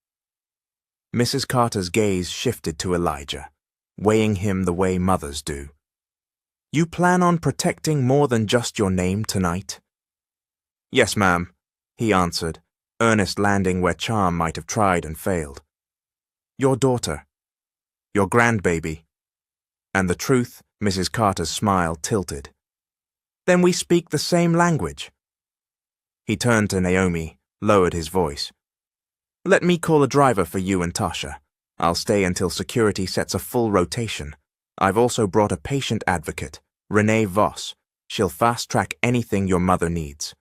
Mrs. Carter's gaze shifted to Elijah, weighing him the way mothers do. "You plan on protecting more than just your name tonight?" "Yes, ma'am," he answered, earnest landing where charm might have tried and failed. "Your daughter. Your grandbaby." And the truth, Mrs. Carter's smile tilted. "Then we speak the same language." He turned to Naomi, lowered his voice. "Let me call a driver for you and Tasha. I'll stay until security sets a full rotation. I've also brought a patient advocate, Renee Voss. She'll fast-track anything your mother needs."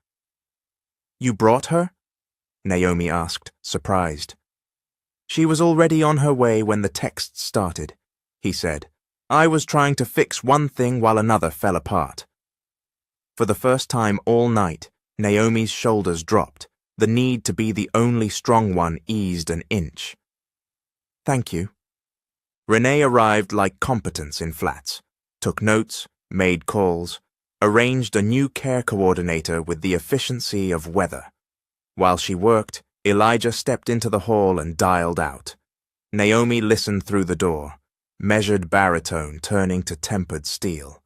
"You brought her?" Naomi asked, surprised. "She was already on her way when the text started," he said. "I was trying to fix one thing while another fell apart." For the first time all night, Naomi's shoulders dropped. The need to be the only strong one eased an inch. "Thank you." Renee arrived like competence in flats, took notes, made calls, arranged a new care coordinator with the efficiency of weather. While she worked, Elijah stepped into the hall and dialed out. Naomi listened through the door, measured baritone turning to tempered steel.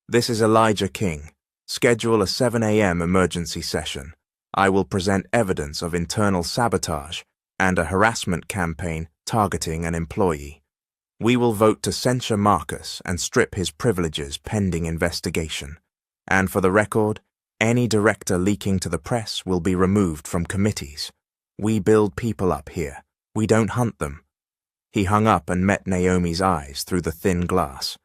"This is Elijah King. Schedule a 7 a.m. emergency session. I will present evidence of internal sabotage and a harassment campaign targeting an employee. We will vote to censure Marcus and strip his privileges pending investigation. And for the record, any director leaking to the press will be removed from committees. We build people up here. We don't hunt them." He hung up and met Naomi's eyes through the thin glass.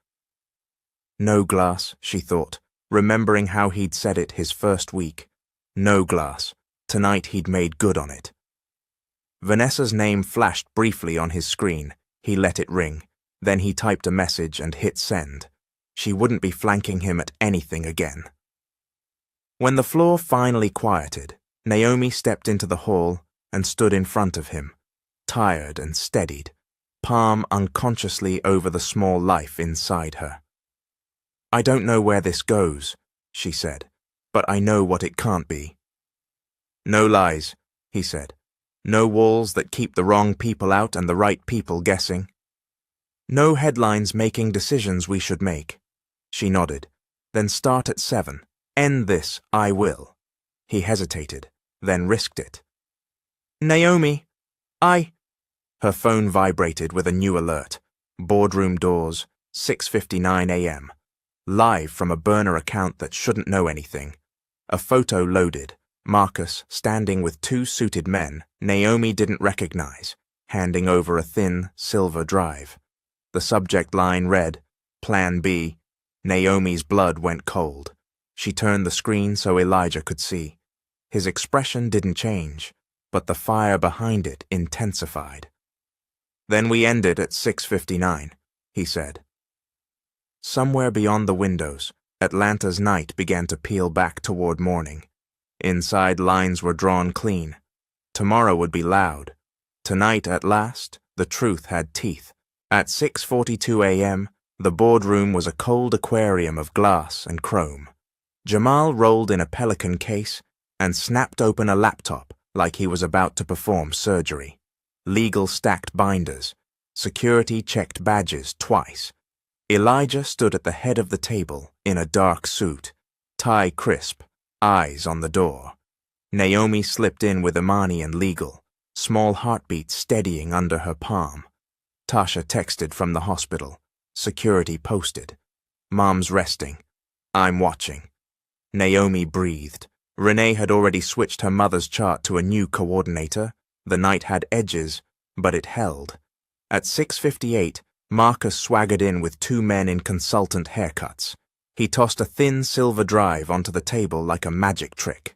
No glass, she thought, remembering how he'd said it his first week. No glass. Tonight he'd made good on it. Vanessa's name flashed briefly on his screen. He let it ring. Then he typed a message and hit send. She wouldn't be flanking him at anything again. When the floor finally quieted, Naomi stepped into the hall and stood in front of him, tired and steadied, palm unconsciously over the small life inside her. "I don't know where this goes," she said, "but I know what it can't be." "No lies," he said. "No walls that keep the wrong people out and the right people guessing. No headlines making decisions we should make." She nodded. "Then start at 7. End this, I will." He hesitated, then risked it. "Naomi, Her phone vibrated with a new alert. Boardroom doors, 6:59 a.m. Live from a burner account that shouldn't know anything. A photo loaded. Marcus standing with two suited men Naomi didn't recognize, handing over a thin, silver drive. The subject line read, Plan B. Naomi's blood went cold. She turned the screen so Elijah could see. His expression didn't change, but the fire behind it intensified. "Then we ended at 6:59, he said. Somewhere beyond the windows, Atlanta's night began to peel back toward morning. Inside lines were drawn clean. Tomorrow would be loud. Tonight, at last, the truth had teeth. At 6:42 a.m., the boardroom was a cold aquarium of glass and chrome. Jamal rolled in a Pelican case and snapped open a laptop like he was about to perform surgery. Legal stacked binders. Security checked badges twice. Elijah stood at the head of the table in a dark suit, tie crisp, eyes on the door. Naomi slipped in with Imani and legal, small heartbeat steadying under her palm. Tasha texted from the hospital. Security posted. Mom's resting. I'm watching. Naomi breathed. Renee had already switched her mother's chart to a new coordinator. The night had edges, but it held. At 6:58, Marcus swaggered in with two men in consultant haircuts. He tossed a thin silver drive onto the table like a magic trick.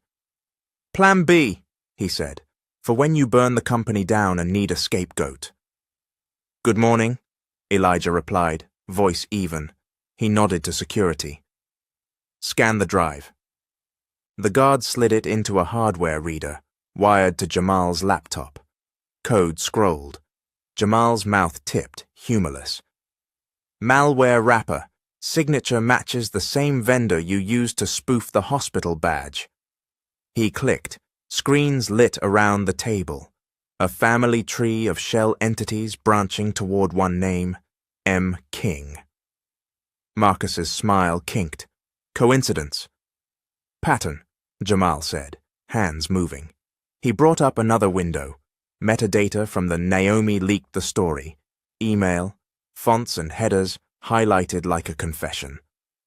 Plan B, he said, for when you burn the company down and need a scapegoat. Good morning, Elijah replied, voice even. He nodded to security. Scan the drive. The guard slid it into a hardware reader, wired to Jamal's laptop. Code scrolled. Jamal's mouth tipped, humorless. Malware wrapper. Signature matches the same vendor you used to spoof the hospital badge. He clicked. Screens lit around the table. A family tree of shell entities branching toward one name, M. King. Marcus's smile kinked. Coincidence? Pattern, Jamal said, hands moving. He brought up another window. Metadata from the Naomi leaked the story. Email, fonts and headers highlighted like a confession.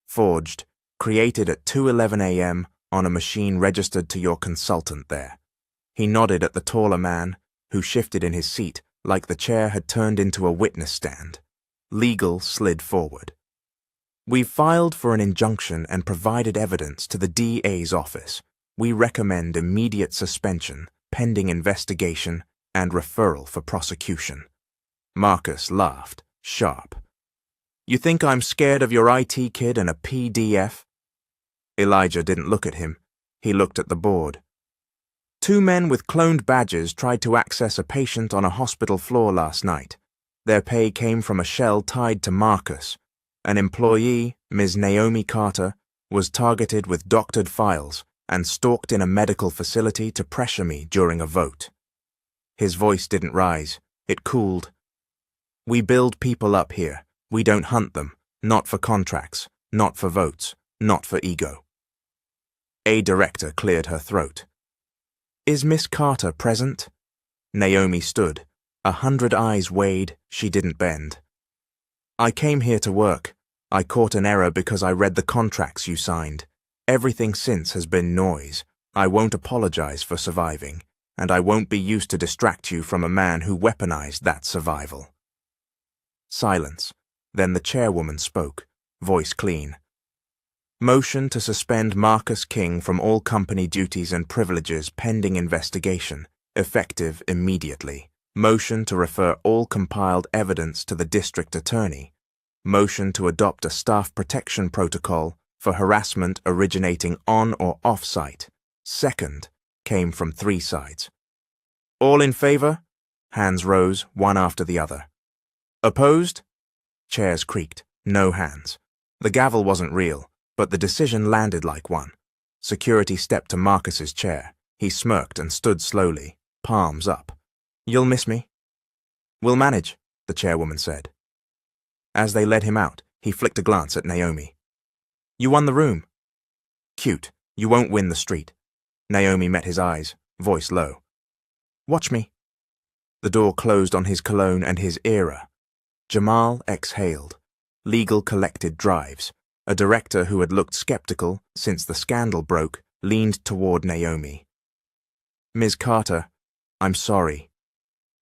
Forged, created at 2:11 a.m. on a machine registered to your consultant there. He nodded at the taller man, who shifted in his seat like the chair had turned into a witness stand. Legal slid forward. We've filed for an injunction and provided evidence to the DA's office. We recommend immediate suspension, pending investigation, and referral for prosecution. Marcus laughed, sharp. You think I'm scared of your IT kid and a PDF? Elijah didn't look at him. He looked at the board. 2 men with cloned badges tried to access a patient on a hospital floor last night. Their pay came from a shell tied to Marcus. An employee, Ms. Naomi Carter, was targeted with doctored files and stalked in a medical facility to pressure me during a vote. His voice didn't rise. It cooled. We build people up here. We don't hunt them, not for contracts, not for votes, not for ego. A director cleared her throat. Is Miss Carter present? Naomi stood. 100 eyes weighed, she didn't bend. I came here to work. I caught an error because I read the contracts you signed. Everything since has been noise. I won't apologize for surviving, and I won't be used to distract you from a man who weaponized that survival. Silence. Then the chairwoman spoke, voice clean. Motion to suspend Marcus King from all company duties and privileges pending investigation, effective immediately. Motion to refer all compiled evidence to the district attorney. Motion to adopt a staff protection protocol for harassment originating on or off-site. Second came from 3 sides. All in favor? Hands rose, one after the other. Opposed? Chairs creaked. No hands. The gavel wasn't real, but the decision landed like one. Security stepped to Marcus's chair. He smirked and stood slowly, palms up. You'll miss me? We'll manage, the chairwoman said. As they led him out, he flicked a glance at Naomi. You won the room. Cute. You won't win the street. Naomi met his eyes, voice low. Watch me. The door closed on his cologne and his era. Jamal exhaled. Legal collected drives. A director who had looked skeptical since the scandal broke leaned toward Naomi. Ms. Carter, I'm sorry.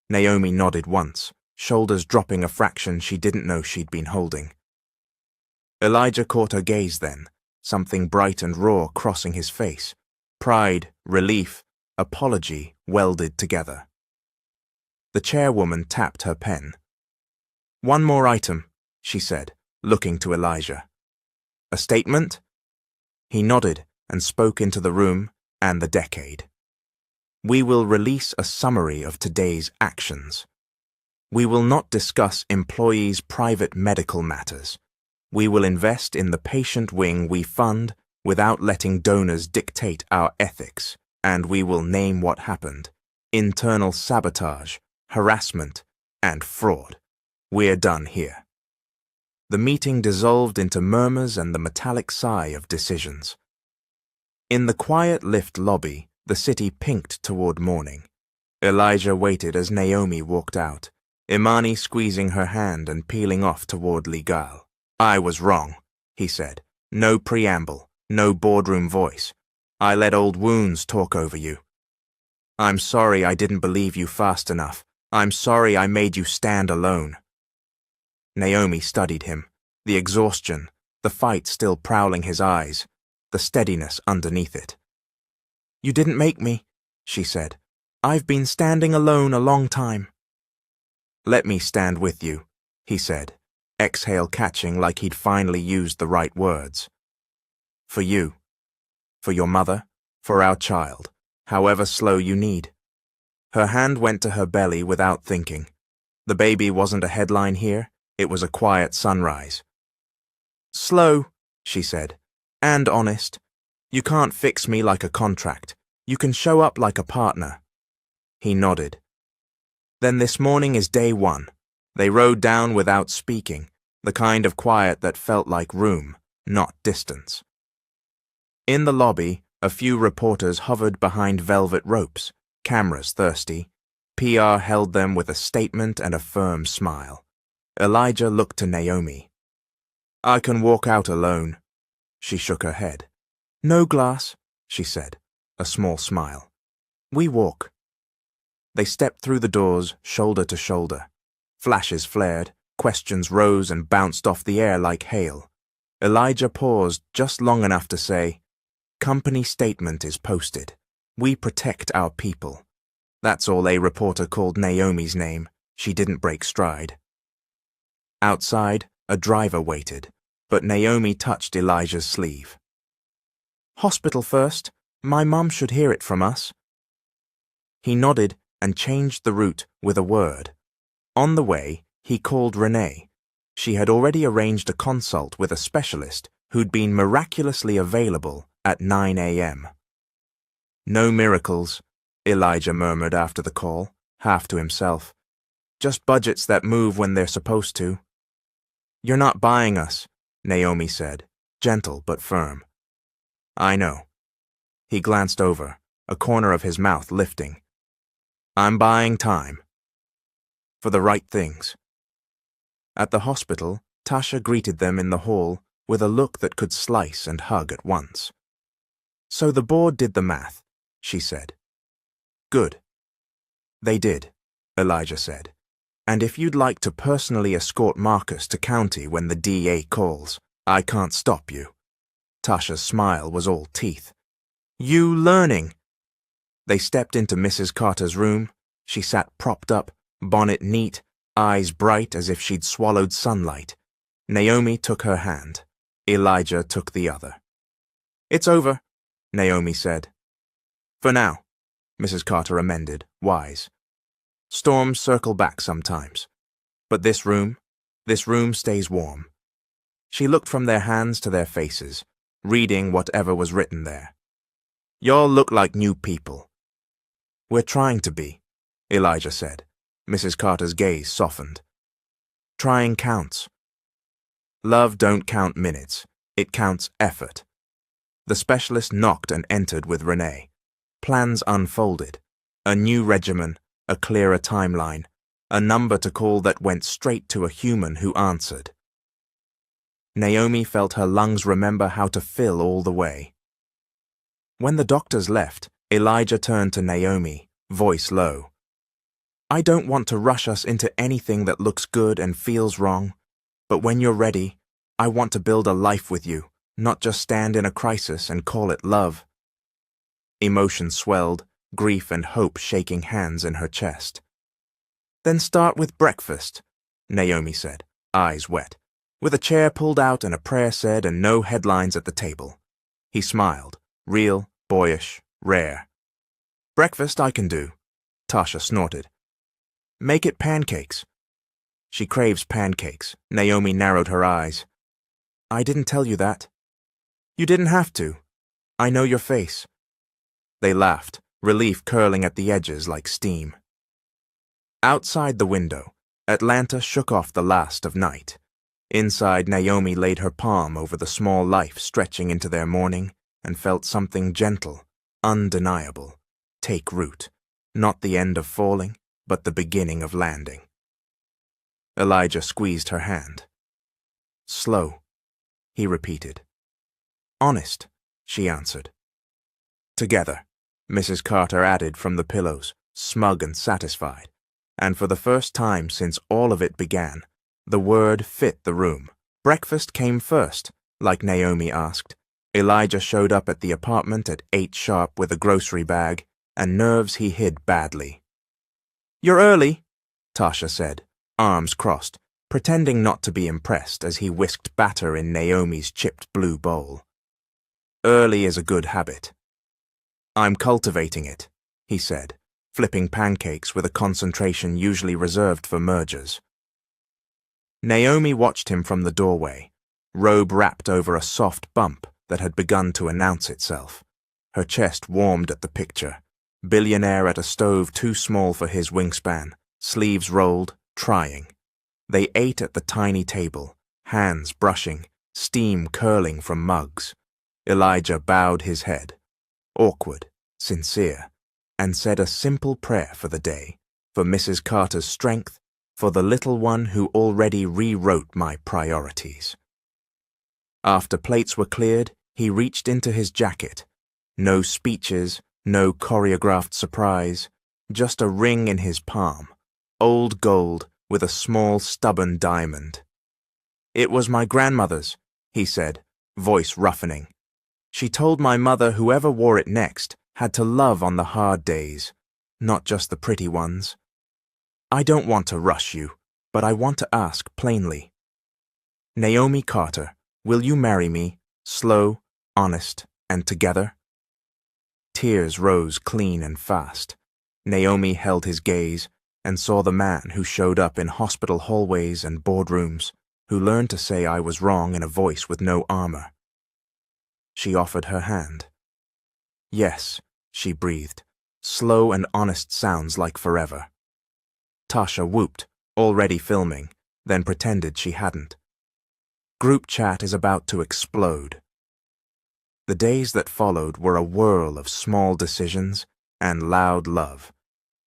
Naomi nodded once, shoulders dropping a fraction she didn't know she'd been holding. Elijah caught her gaze then, something bright and raw crossing his face. Pride, relief, apology welded together. The chairwoman tapped her pen. One more item, she said, looking to Elijah. A statement? He nodded and spoke into the room and the decade. We will release a summary of today's actions. We will not discuss employees' private medical matters. We will invest in the patient wing we fund without letting donors dictate our ethics, and we will name what happened: internal sabotage, harassment, and fraud. We're done here. The meeting dissolved into murmurs and the metallic sigh of decisions. In the quiet lift lobby, the city pinked toward morning. Elijah waited as Naomi walked out, Imani squeezing her hand and peeling off toward Ligal. I was wrong, he said. No preamble, no boardroom voice. I let old wounds talk over you. I'm sorry I didn't believe you fast enough. I'm sorry I made you stand alone. Naomi studied him, the exhaustion, the fight still prowling his eyes, the steadiness underneath it. You didn't make me, she said. I've been standing alone a long time. Let me stand with you, he said, exhale catching like he'd finally used the right words. For you, for your mother, for our child, however slow you need. Her hand went to her belly without thinking. The baby wasn't a headline here, it was a quiet sunrise. Slow, she said, and honest. You can't fix me like a contract. You can show up like a partner. He nodded. Then this morning is day one. They rode down without speaking, the kind of quiet that felt like room, not distance. In the lobby, a few reporters hovered behind velvet ropes, cameras thirsty. PR held them with a statement and a firm smile. Elijah looked to Naomi. I can walk out alone. She shook her head. No glass, she said, a small smile. We walk. They stepped through the doors, shoulder to shoulder. Flashes flared, questions rose and bounced off the air like hail. Elijah paused just long enough to say, Company statement is posted. We protect our people. That's all a reporter called Naomi's name. She didn't break stride. Outside, a driver waited, but Naomi touched Elijah's sleeve. Hospital first. My mum should hear it from us. He nodded and changed the route with a word. On the way, he called Renee. She had already arranged a consult with a specialist who'd been miraculously available at 9 a.m. No miracles, Elijah murmured after the call, half to himself. Just budgets that move when they're supposed to. You're not buying us, Naomi said, gentle but firm. I know. He glanced over, a corner of his mouth lifting. I'm buying time. For the right things. At the hospital, Tasha greeted them in the hall with a look that could slice and hug at once. So the board did the math, she said. Good. They did, Elijah said. And if you'd like to personally escort Marcus to county when the DA calls, I can't stop you. Tasha's smile was all teeth. You learning? They stepped into Mrs. Carter's room. She sat propped up, bonnet neat, eyes bright as if she'd swallowed sunlight. Naomi took her hand. Elijah took the other. It's over, Naomi said. For now, Mrs. Carter amended, wise. Storms circle back sometimes. But this room stays warm. She looked from their hands to their faces, reading whatever was written there. Y'all look like new people. We're trying to be, Elijah said. Mrs. Carter's gaze softened. Trying counts. Love don't count minutes. It counts effort. The specialist knocked and entered with Renee. Plans unfolded. A new regimen, a clearer timeline, a number to call that went straight to a human who answered. Naomi felt her lungs remember how to fill all the way. When the doctors left, Elijah turned to Naomi, voice low. I don't want to rush us into anything that looks good and feels wrong, but when you're ready, I want to build a life with you, not just stand in a crisis and call it love. Emotion swelled, grief and hope shaking hands in her chest. Then start with breakfast, Naomi said, eyes wet, with a chair pulled out and a prayer said and no headlines at the table. He smiled, real, boyish, rare. Breakfast I can do, Tasha snorted. Make it pancakes. She craves pancakes. Naomi narrowed her eyes. I didn't tell you that. You didn't have to. I know your face. They laughed, relief curling at the edges like steam. Outside the window, Atlanta shook off the last of night. Inside, Naomi laid her palm over the small life stretching into their morning and felt something gentle, undeniable, take root, not the end of falling, but the beginning of landing. Elijah squeezed her hand. Slow, he repeated. Honest, she answered. Together, Mrs. Carter added from the pillows, smug and satisfied, and for the first time since all of it began, the word fit the room. Breakfast came first, like Naomi asked. Elijah showed up at the apartment at 8 sharp with a grocery bag, and nerves he hid badly. You're early, Tasha said, arms crossed, pretending not to be impressed as he whisked batter in Naomi's chipped blue bowl. Early is a good habit. I'm cultivating it, he said, flipping pancakes with a concentration usually reserved for mergers. Naomi watched him from the doorway, robe wrapped over a soft bump that had begun to announce itself. Her chest warmed at the picture. Billionaire at a stove too small for his wingspan, sleeves rolled, trying. They ate at the tiny table, hands brushing, steam curling from mugs. Elijah bowed his head, awkward, sincere, and said a simple prayer for the day, for Mrs. Carter's strength, for the little one who already rewrote my priorities. After plates were cleared, he reached into his jacket. No speeches, no choreographed surprise, just a ring in his palm, old gold with a small stubborn diamond. It was my grandmother's, he said, voice roughening. She told my mother whoever wore it next had to love on the hard days, not just the pretty ones. I don't want to rush you, but I want to ask plainly. Naomi Carter, will you marry me, slow, honest, and together? Tears rose clean and fast. Naomi held his gaze and saw the man who showed up in hospital hallways and boardrooms, who learned to say I was wrong in a voice with no armor. She offered her hand. Yes, she breathed, slow and honest sounds like forever. Tasha whooped, already filming, then pretended she hadn't. Group chat is about to explode. The days that followed were a whirl of small decisions and loud love.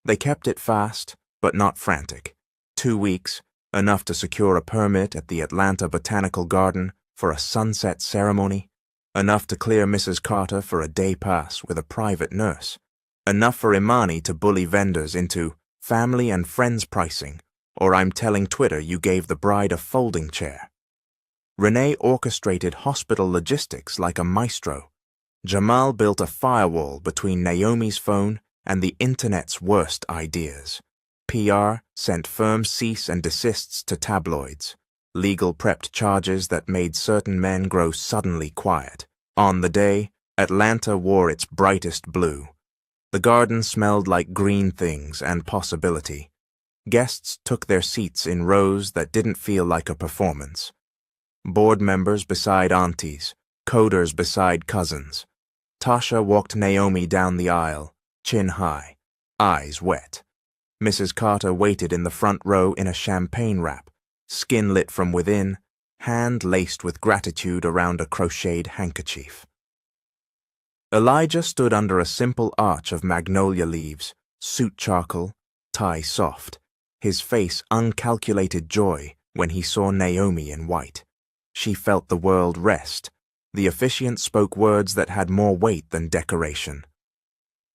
They kept it fast, but not frantic. 2 weeks, enough to secure a permit at the Atlanta Botanical Garden for a sunset ceremony, enough to clear Mrs. Carter for a day pass with a private nurse, enough for Imani to bully vendors into family and friends pricing, or I'm telling Twitter you gave the bride a folding chair. Renee orchestrated hospital logistics like a maestro. Jamal built a firewall between Naomi's phone and the internet's worst ideas. PR sent firm cease and desists to tabloids. Legal prepped charges that made certain men grow suddenly quiet. On the day, Atlanta wore its brightest blue. The garden smelled like green things and possibility. Guests took their seats in rows that didn't feel like a performance. Board members beside aunties, coders beside cousins. Tasha walked Naomi down the aisle, chin high, eyes wet. Mrs. Carter waited in the front row in a champagne wrap, skin lit from within, hand laced with gratitude around a crocheted handkerchief. Elijah stood under a simple arch of magnolia leaves, suit charcoal, tie soft, his face uncalculated joy when he saw Naomi in white. She felt the world rest. The officiant spoke words that had more weight than decoration.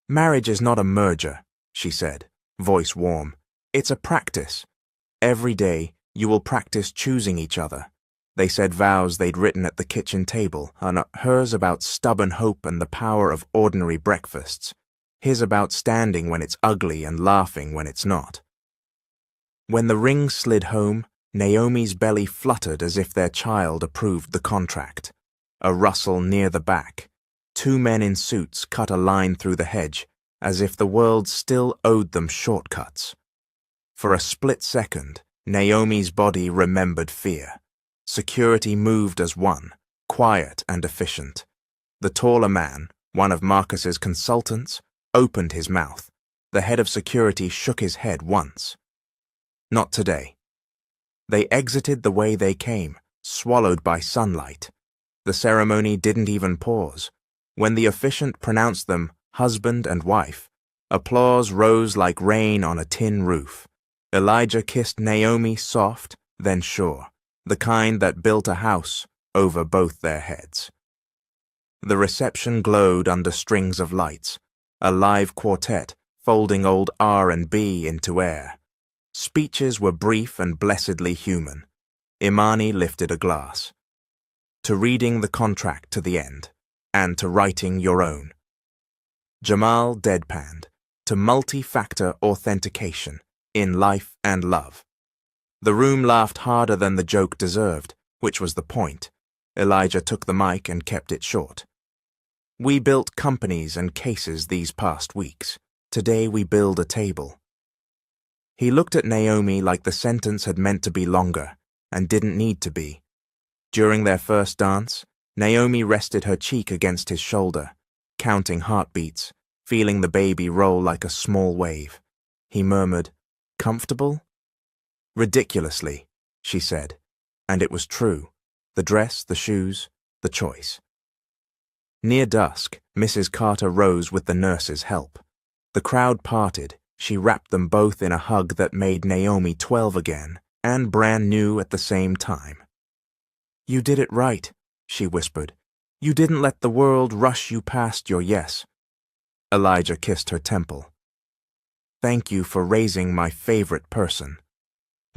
Marriage is not a merger, she said, voice warm. It's a practice. Every day, you will practice choosing each other. They said vows they'd written at the kitchen table, and hers about stubborn hope and the power of ordinary breakfasts, his about standing when it's ugly and laughing when it's not. When the ring slid home, Naomi's belly fluttered as if their child approved the contract. A rustle near the back. 2 men in suits cut a line through the hedge, as if the world still owed them shortcuts. For a split second, Naomi's body remembered fear. Security moved as one, quiet and efficient. The taller man, one of Marcus's consultants, opened his mouth. The head of security shook his head once. Not today. They exited the way they came, swallowed by sunlight. The ceremony didn't even pause. When the officiant pronounced them husband and wife, applause rose like rain on a tin roof. Elijah kissed Naomi soft, then sure, the kind that built a house over both their heads. The reception glowed under strings of lights, a live quartet folding old R&B into air. Speeches were brief and blessedly human. Imani lifted a glass. To reading the contract to the end, and to writing your own. Jamal deadpanned, to multi-factor authentication, in life and love. The room laughed harder than the joke deserved, which was the point. Elijah took the mic and kept it short. We built companies and cases these past weeks. Today we build a table. He looked at Naomi like the sentence had meant to be longer, and didn't need to be. During their first dance, Naomi rested her cheek against his shoulder, counting heartbeats, feeling the baby roll like a small wave. He murmured, "Comfortable?" "Ridiculously," she said, and it was true. The dress, the shoes, the choice. Near dusk, Mrs. Carter rose with the nurse's help. The crowd parted. She wrapped them both in a hug that made Naomi 12 again, and brand new at the same time. "You did it right," she whispered. "You didn't let the world rush you past your yes." Elijah kissed her temple. "Thank you for raising my favorite person."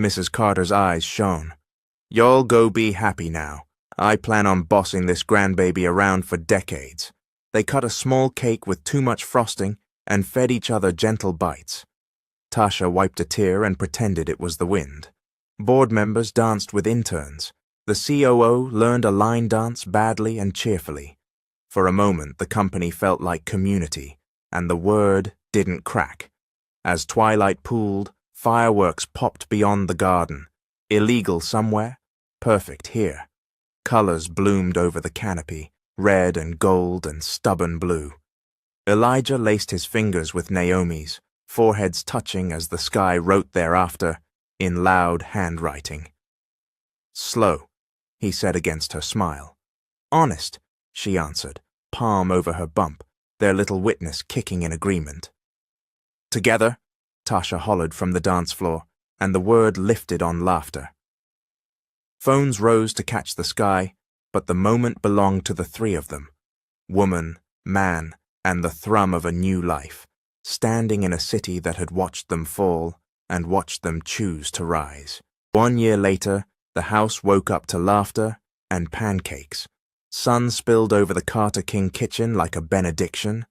Mrs. Carter's eyes shone. "Y'all go be happy now. I plan on bossing this grandbaby around for decades." They cut a small cake with too much frosting and fed each other gentle bites. Tasha wiped a tear and pretended it was the wind. Board members danced with interns. The COO learned a line dance badly and cheerfully. For a moment, the company felt like community, and the word didn't crack. As twilight pooled, fireworks popped beyond the garden. Illegal somewhere, perfect here. Colors bloomed over the canopy, red and gold and stubborn blue. Elijah laced his fingers with Naomi's, foreheads touching as the sky wrote thereafter, in loud handwriting. "Slow," he said against her smile. "Honest," she answered, palm over her bump, their little witness kicking in agreement. "Together," Tasha hollered from the dance floor, and the word lifted on laughter. Phones rose to catch the sky, but the moment belonged to the three of them. Woman, man, and the thrum of a new life, standing in a city that had watched them fall and watched them choose to rise. 1 year later, the house woke up to laughter and pancakes. Sun spilled over the Carter King kitchen like a benediction.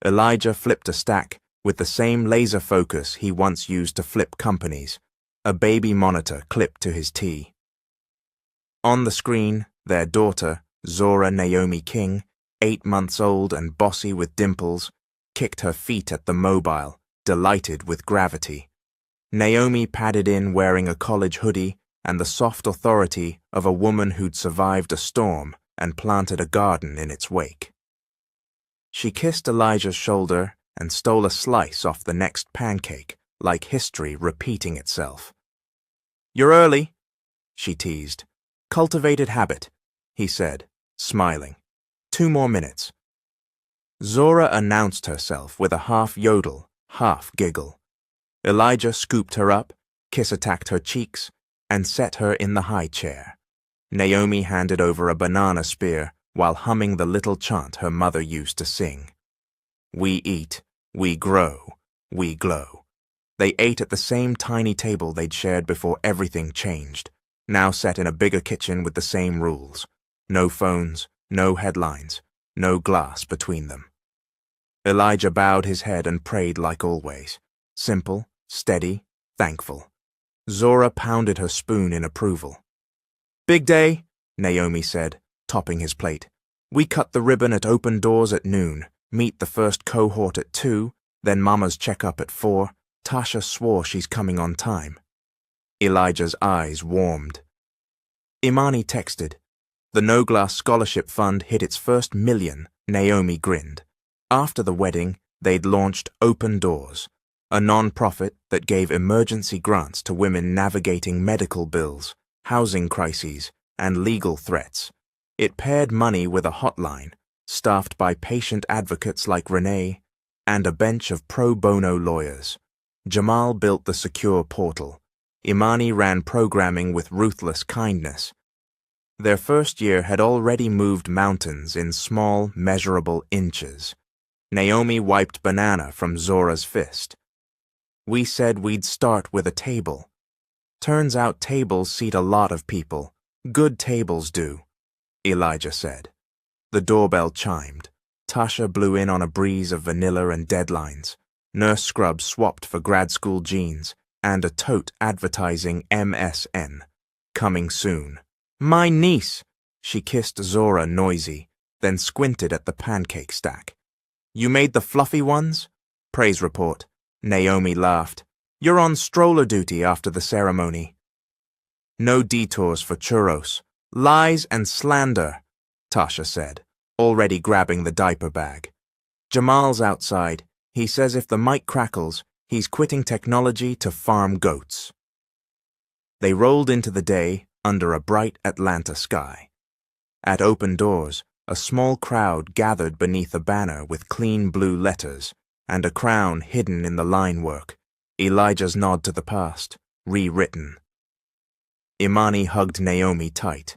Elijah flipped a stack with the same laser focus he once used to flip companies, a baby monitor clipped to his tee. On the screen, their daughter, Zora Naomi King, 8 months old and bossy with dimples, kicked her feet at the mobile, delighted with gravity. Naomi padded in wearing a college hoodie and the soft authority of a woman who'd survived a storm and planted a garden in its wake. She kissed Elijah's shoulder and stole a slice off the next pancake, like history repeating itself. "You're early," she teased. "Cultivated habit," he said, smiling. 2 more minutes." Zora announced herself with a half yodel, half giggle. Elijah scooped her up, kiss-attacked her cheeks, and set her in the high chair. Naomi handed over a banana spear while humming the little chant her mother used to sing. "We eat, we grow, we glow." They ate at the same tiny table they'd shared before everything changed, now set in a bigger kitchen with the same rules. No phones, no headlines, no glass between them. Elijah bowed his head and prayed like always. Simple, steady, thankful. Zora pounded her spoon in approval. "Big day," Naomi said, topping his plate. "We cut the ribbon at Open Doors at noon, meet the first cohort at 2, then Mama's check-up at 4. Tasha swore she's coming on time." Elijah's eyes warmed. Imani texted. The No Glass Scholarship Fund hit its first million, Naomi grinned. After the wedding, they'd launched Open Doors, a non-profit that gave emergency grants to women navigating medical bills, housing crises, and legal threats. It paired money with a hotline, staffed by patient advocates like Renee, and a bench of pro bono lawyers. Jamal built the secure portal. Imani ran programming with ruthless kindness. Their first year had already moved mountains in small, measurable inches. Naomi wiped banana from Zora's fist. "We said we'd start with a table. Turns out tables seat a lot of people. Good tables do," Elijah said. The doorbell chimed. Tasha blew in on a breeze of vanilla and deadlines. Nurse scrubs swapped for grad school jeans, and a tote advertising MSN. Coming soon. "My niece!" She kissed Zora noisy. then squinted at the pancake stack. You made the fluffy ones? Praise report. Naomi laughed. You're on stroller duty after the ceremony. No detours for churros. Lies and slander, Tasha said, already grabbing the diaper bag. Jamal's outside. He says if the mic crackles, he's quitting technology to farm goats. They rolled into the day under a bright Atlanta sky. At open doors, a small crowd gathered beneath a banner with clean blue letters and a crown hidden in the line work, Elijah's nod to the past, rewritten. Imani hugged Naomi tight.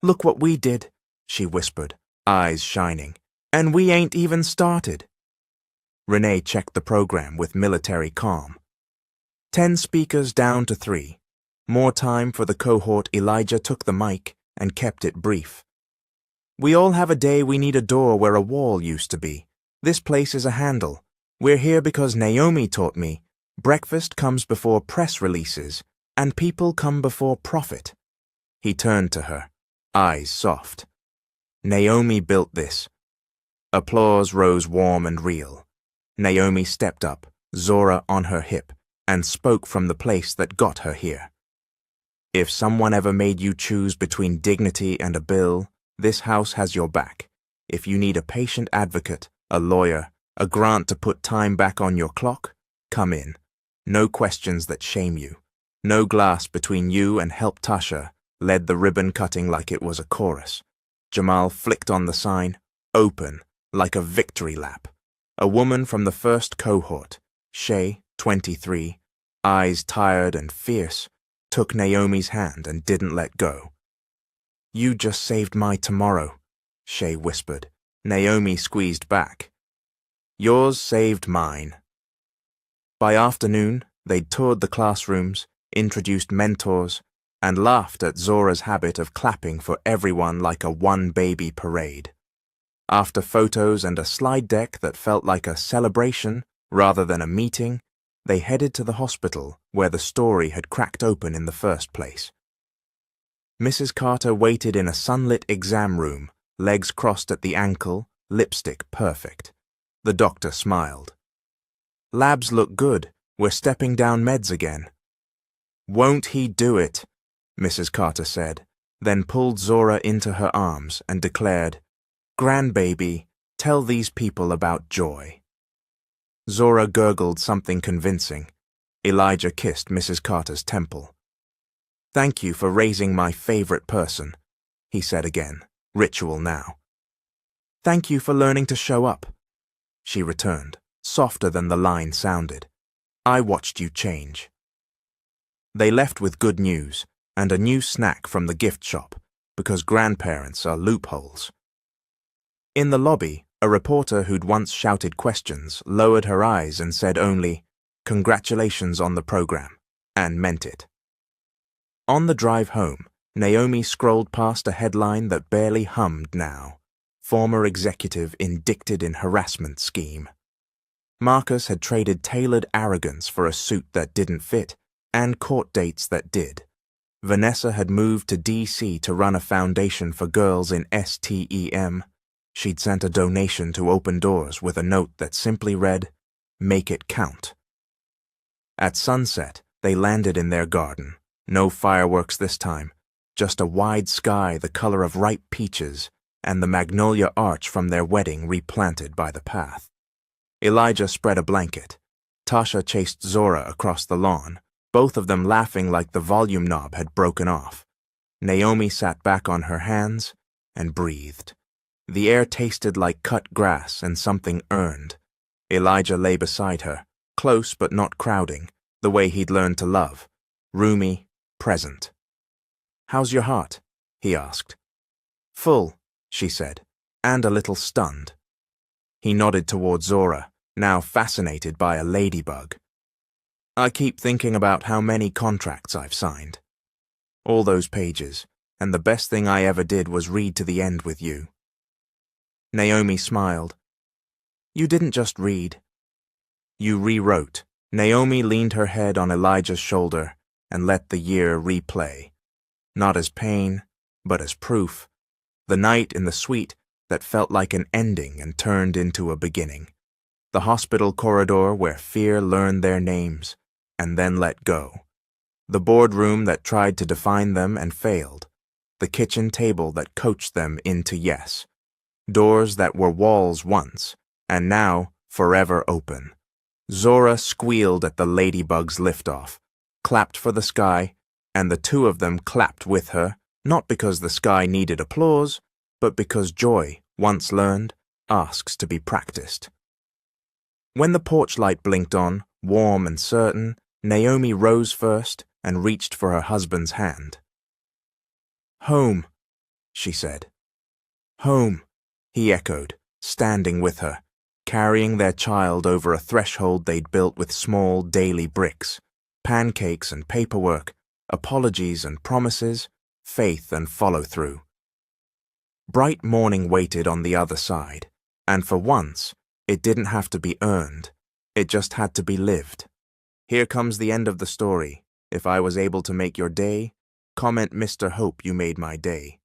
Look what we did, she whispered, eyes shining. And we ain't even started. Renee checked the program with military calm. 10 speakers down to 3. More time for the cohort. Elijah took the mic and kept it brief. We all have a day we need a door where a wall used to be. This place is a handle. We're here because Naomi taught me breakfast comes before press releases and people come before profit. He turned to her, eyes soft. Naomi built this. Applause rose warm and real. Naomi stepped up, Zora on her hip, and spoke from the place that got her here. If someone ever made you choose between dignity and a bill, this house has your back. If you need a patient advocate, a lawyer, a grant to put time back on your clock, come in. No questions that shame you. No glass between you and help. Tasha led the ribbon cutting like it was a chorus. Jamal flicked on the sign, open, like a victory lap. A woman from the first cohort, Shay, 23, eyes tired and fierce, took Naomi's hand and didn't let go. You just saved my tomorrow, Shay whispered. Naomi squeezed back. Yours saved mine. By afternoon, they'd toured the classrooms, introduced mentors, and laughed at Zora's habit of clapping for everyone like a one-baby parade. After photos and a slide deck that felt like a celebration rather than a meeting, they headed to the hospital where the story had cracked open in the first place. Mrs. Carter waited in a sunlit exam room, legs crossed at the ankle, lipstick perfect. The doctor smiled. Labs look good. We're stepping down meds again. Won't he do it? Mrs. Carter said, then pulled Zora into her arms and declared, Grandbaby, tell these people about Joy. Zora gurgled something convincing. Elijah kissed Mrs. Carter's temple. Thank you for raising my favorite person, he said again, ritual now. Thank you for learning to show up, she returned, softer than the line sounded. I watched you change. They left with good news and a new snack from the gift shop, because grandparents are loopholes. In the lobby, a reporter who'd once shouted questions lowered her eyes and said only, Congratulations on the program, and meant it. On the drive home, Naomi scrolled past a headline that barely hummed now. Former executive indicted in harassment scheme. Marcus had traded tailored arrogance for a suit that didn't fit, and court dates that did. Vanessa had moved to D.C. to run a foundation for girls in STEM. She'd sent a donation to Open Doors with a note that simply read, Make it count. At sunset, they landed in their garden. No fireworks this time, just a wide sky the color of ripe peaches and the magnolia arch from their wedding replanted by the path. Elijah spread a blanket. Tasha chased Zora across the lawn, both of them laughing like the volume knob had broken off. Naomi sat back on her hands and breathed. The air tasted like cut grass and something earned. Elijah lay beside her, close but not crowding, the way he'd learned to love, roomy, present. How's your heart? He asked. Full, she said, and a little stunned. He nodded toward Zora, now fascinated by a ladybug. I keep thinking about how many contracts I've signed. All those pages, and the best thing I ever did was read to the end with you. Naomi smiled. You didn't just read. You rewrote. Naomi leaned her head on Elijah's shoulder and let the year replay. Not as pain, but as proof. The night in the suite that felt like an ending and turned into a beginning. The hospital corridor where fear learned their names and then let go. The boardroom that tried to define them and failed. The kitchen table that coached them into yes. Doors that were walls once, and now forever open. Zora squealed at the ladybug's liftoff, clapped for the sky, and the two of them clapped with her, not because the sky needed applause, but because joy, once learned, asks to be practiced. When the porch light blinked on, warm and certain, Naomi rose first and reached for her husband's hand. "Home," she said. "Home," he echoed, standing with her, carrying their child over a threshold they'd built with small daily bricks, pancakes and paperwork, apologies and promises, faith and follow-through. Bright morning waited on the other side, and for once, it didn't have to be earned. It just had to be lived. Here comes the end of the story. If I was able to make your day, comment Mr. Hope you made my day.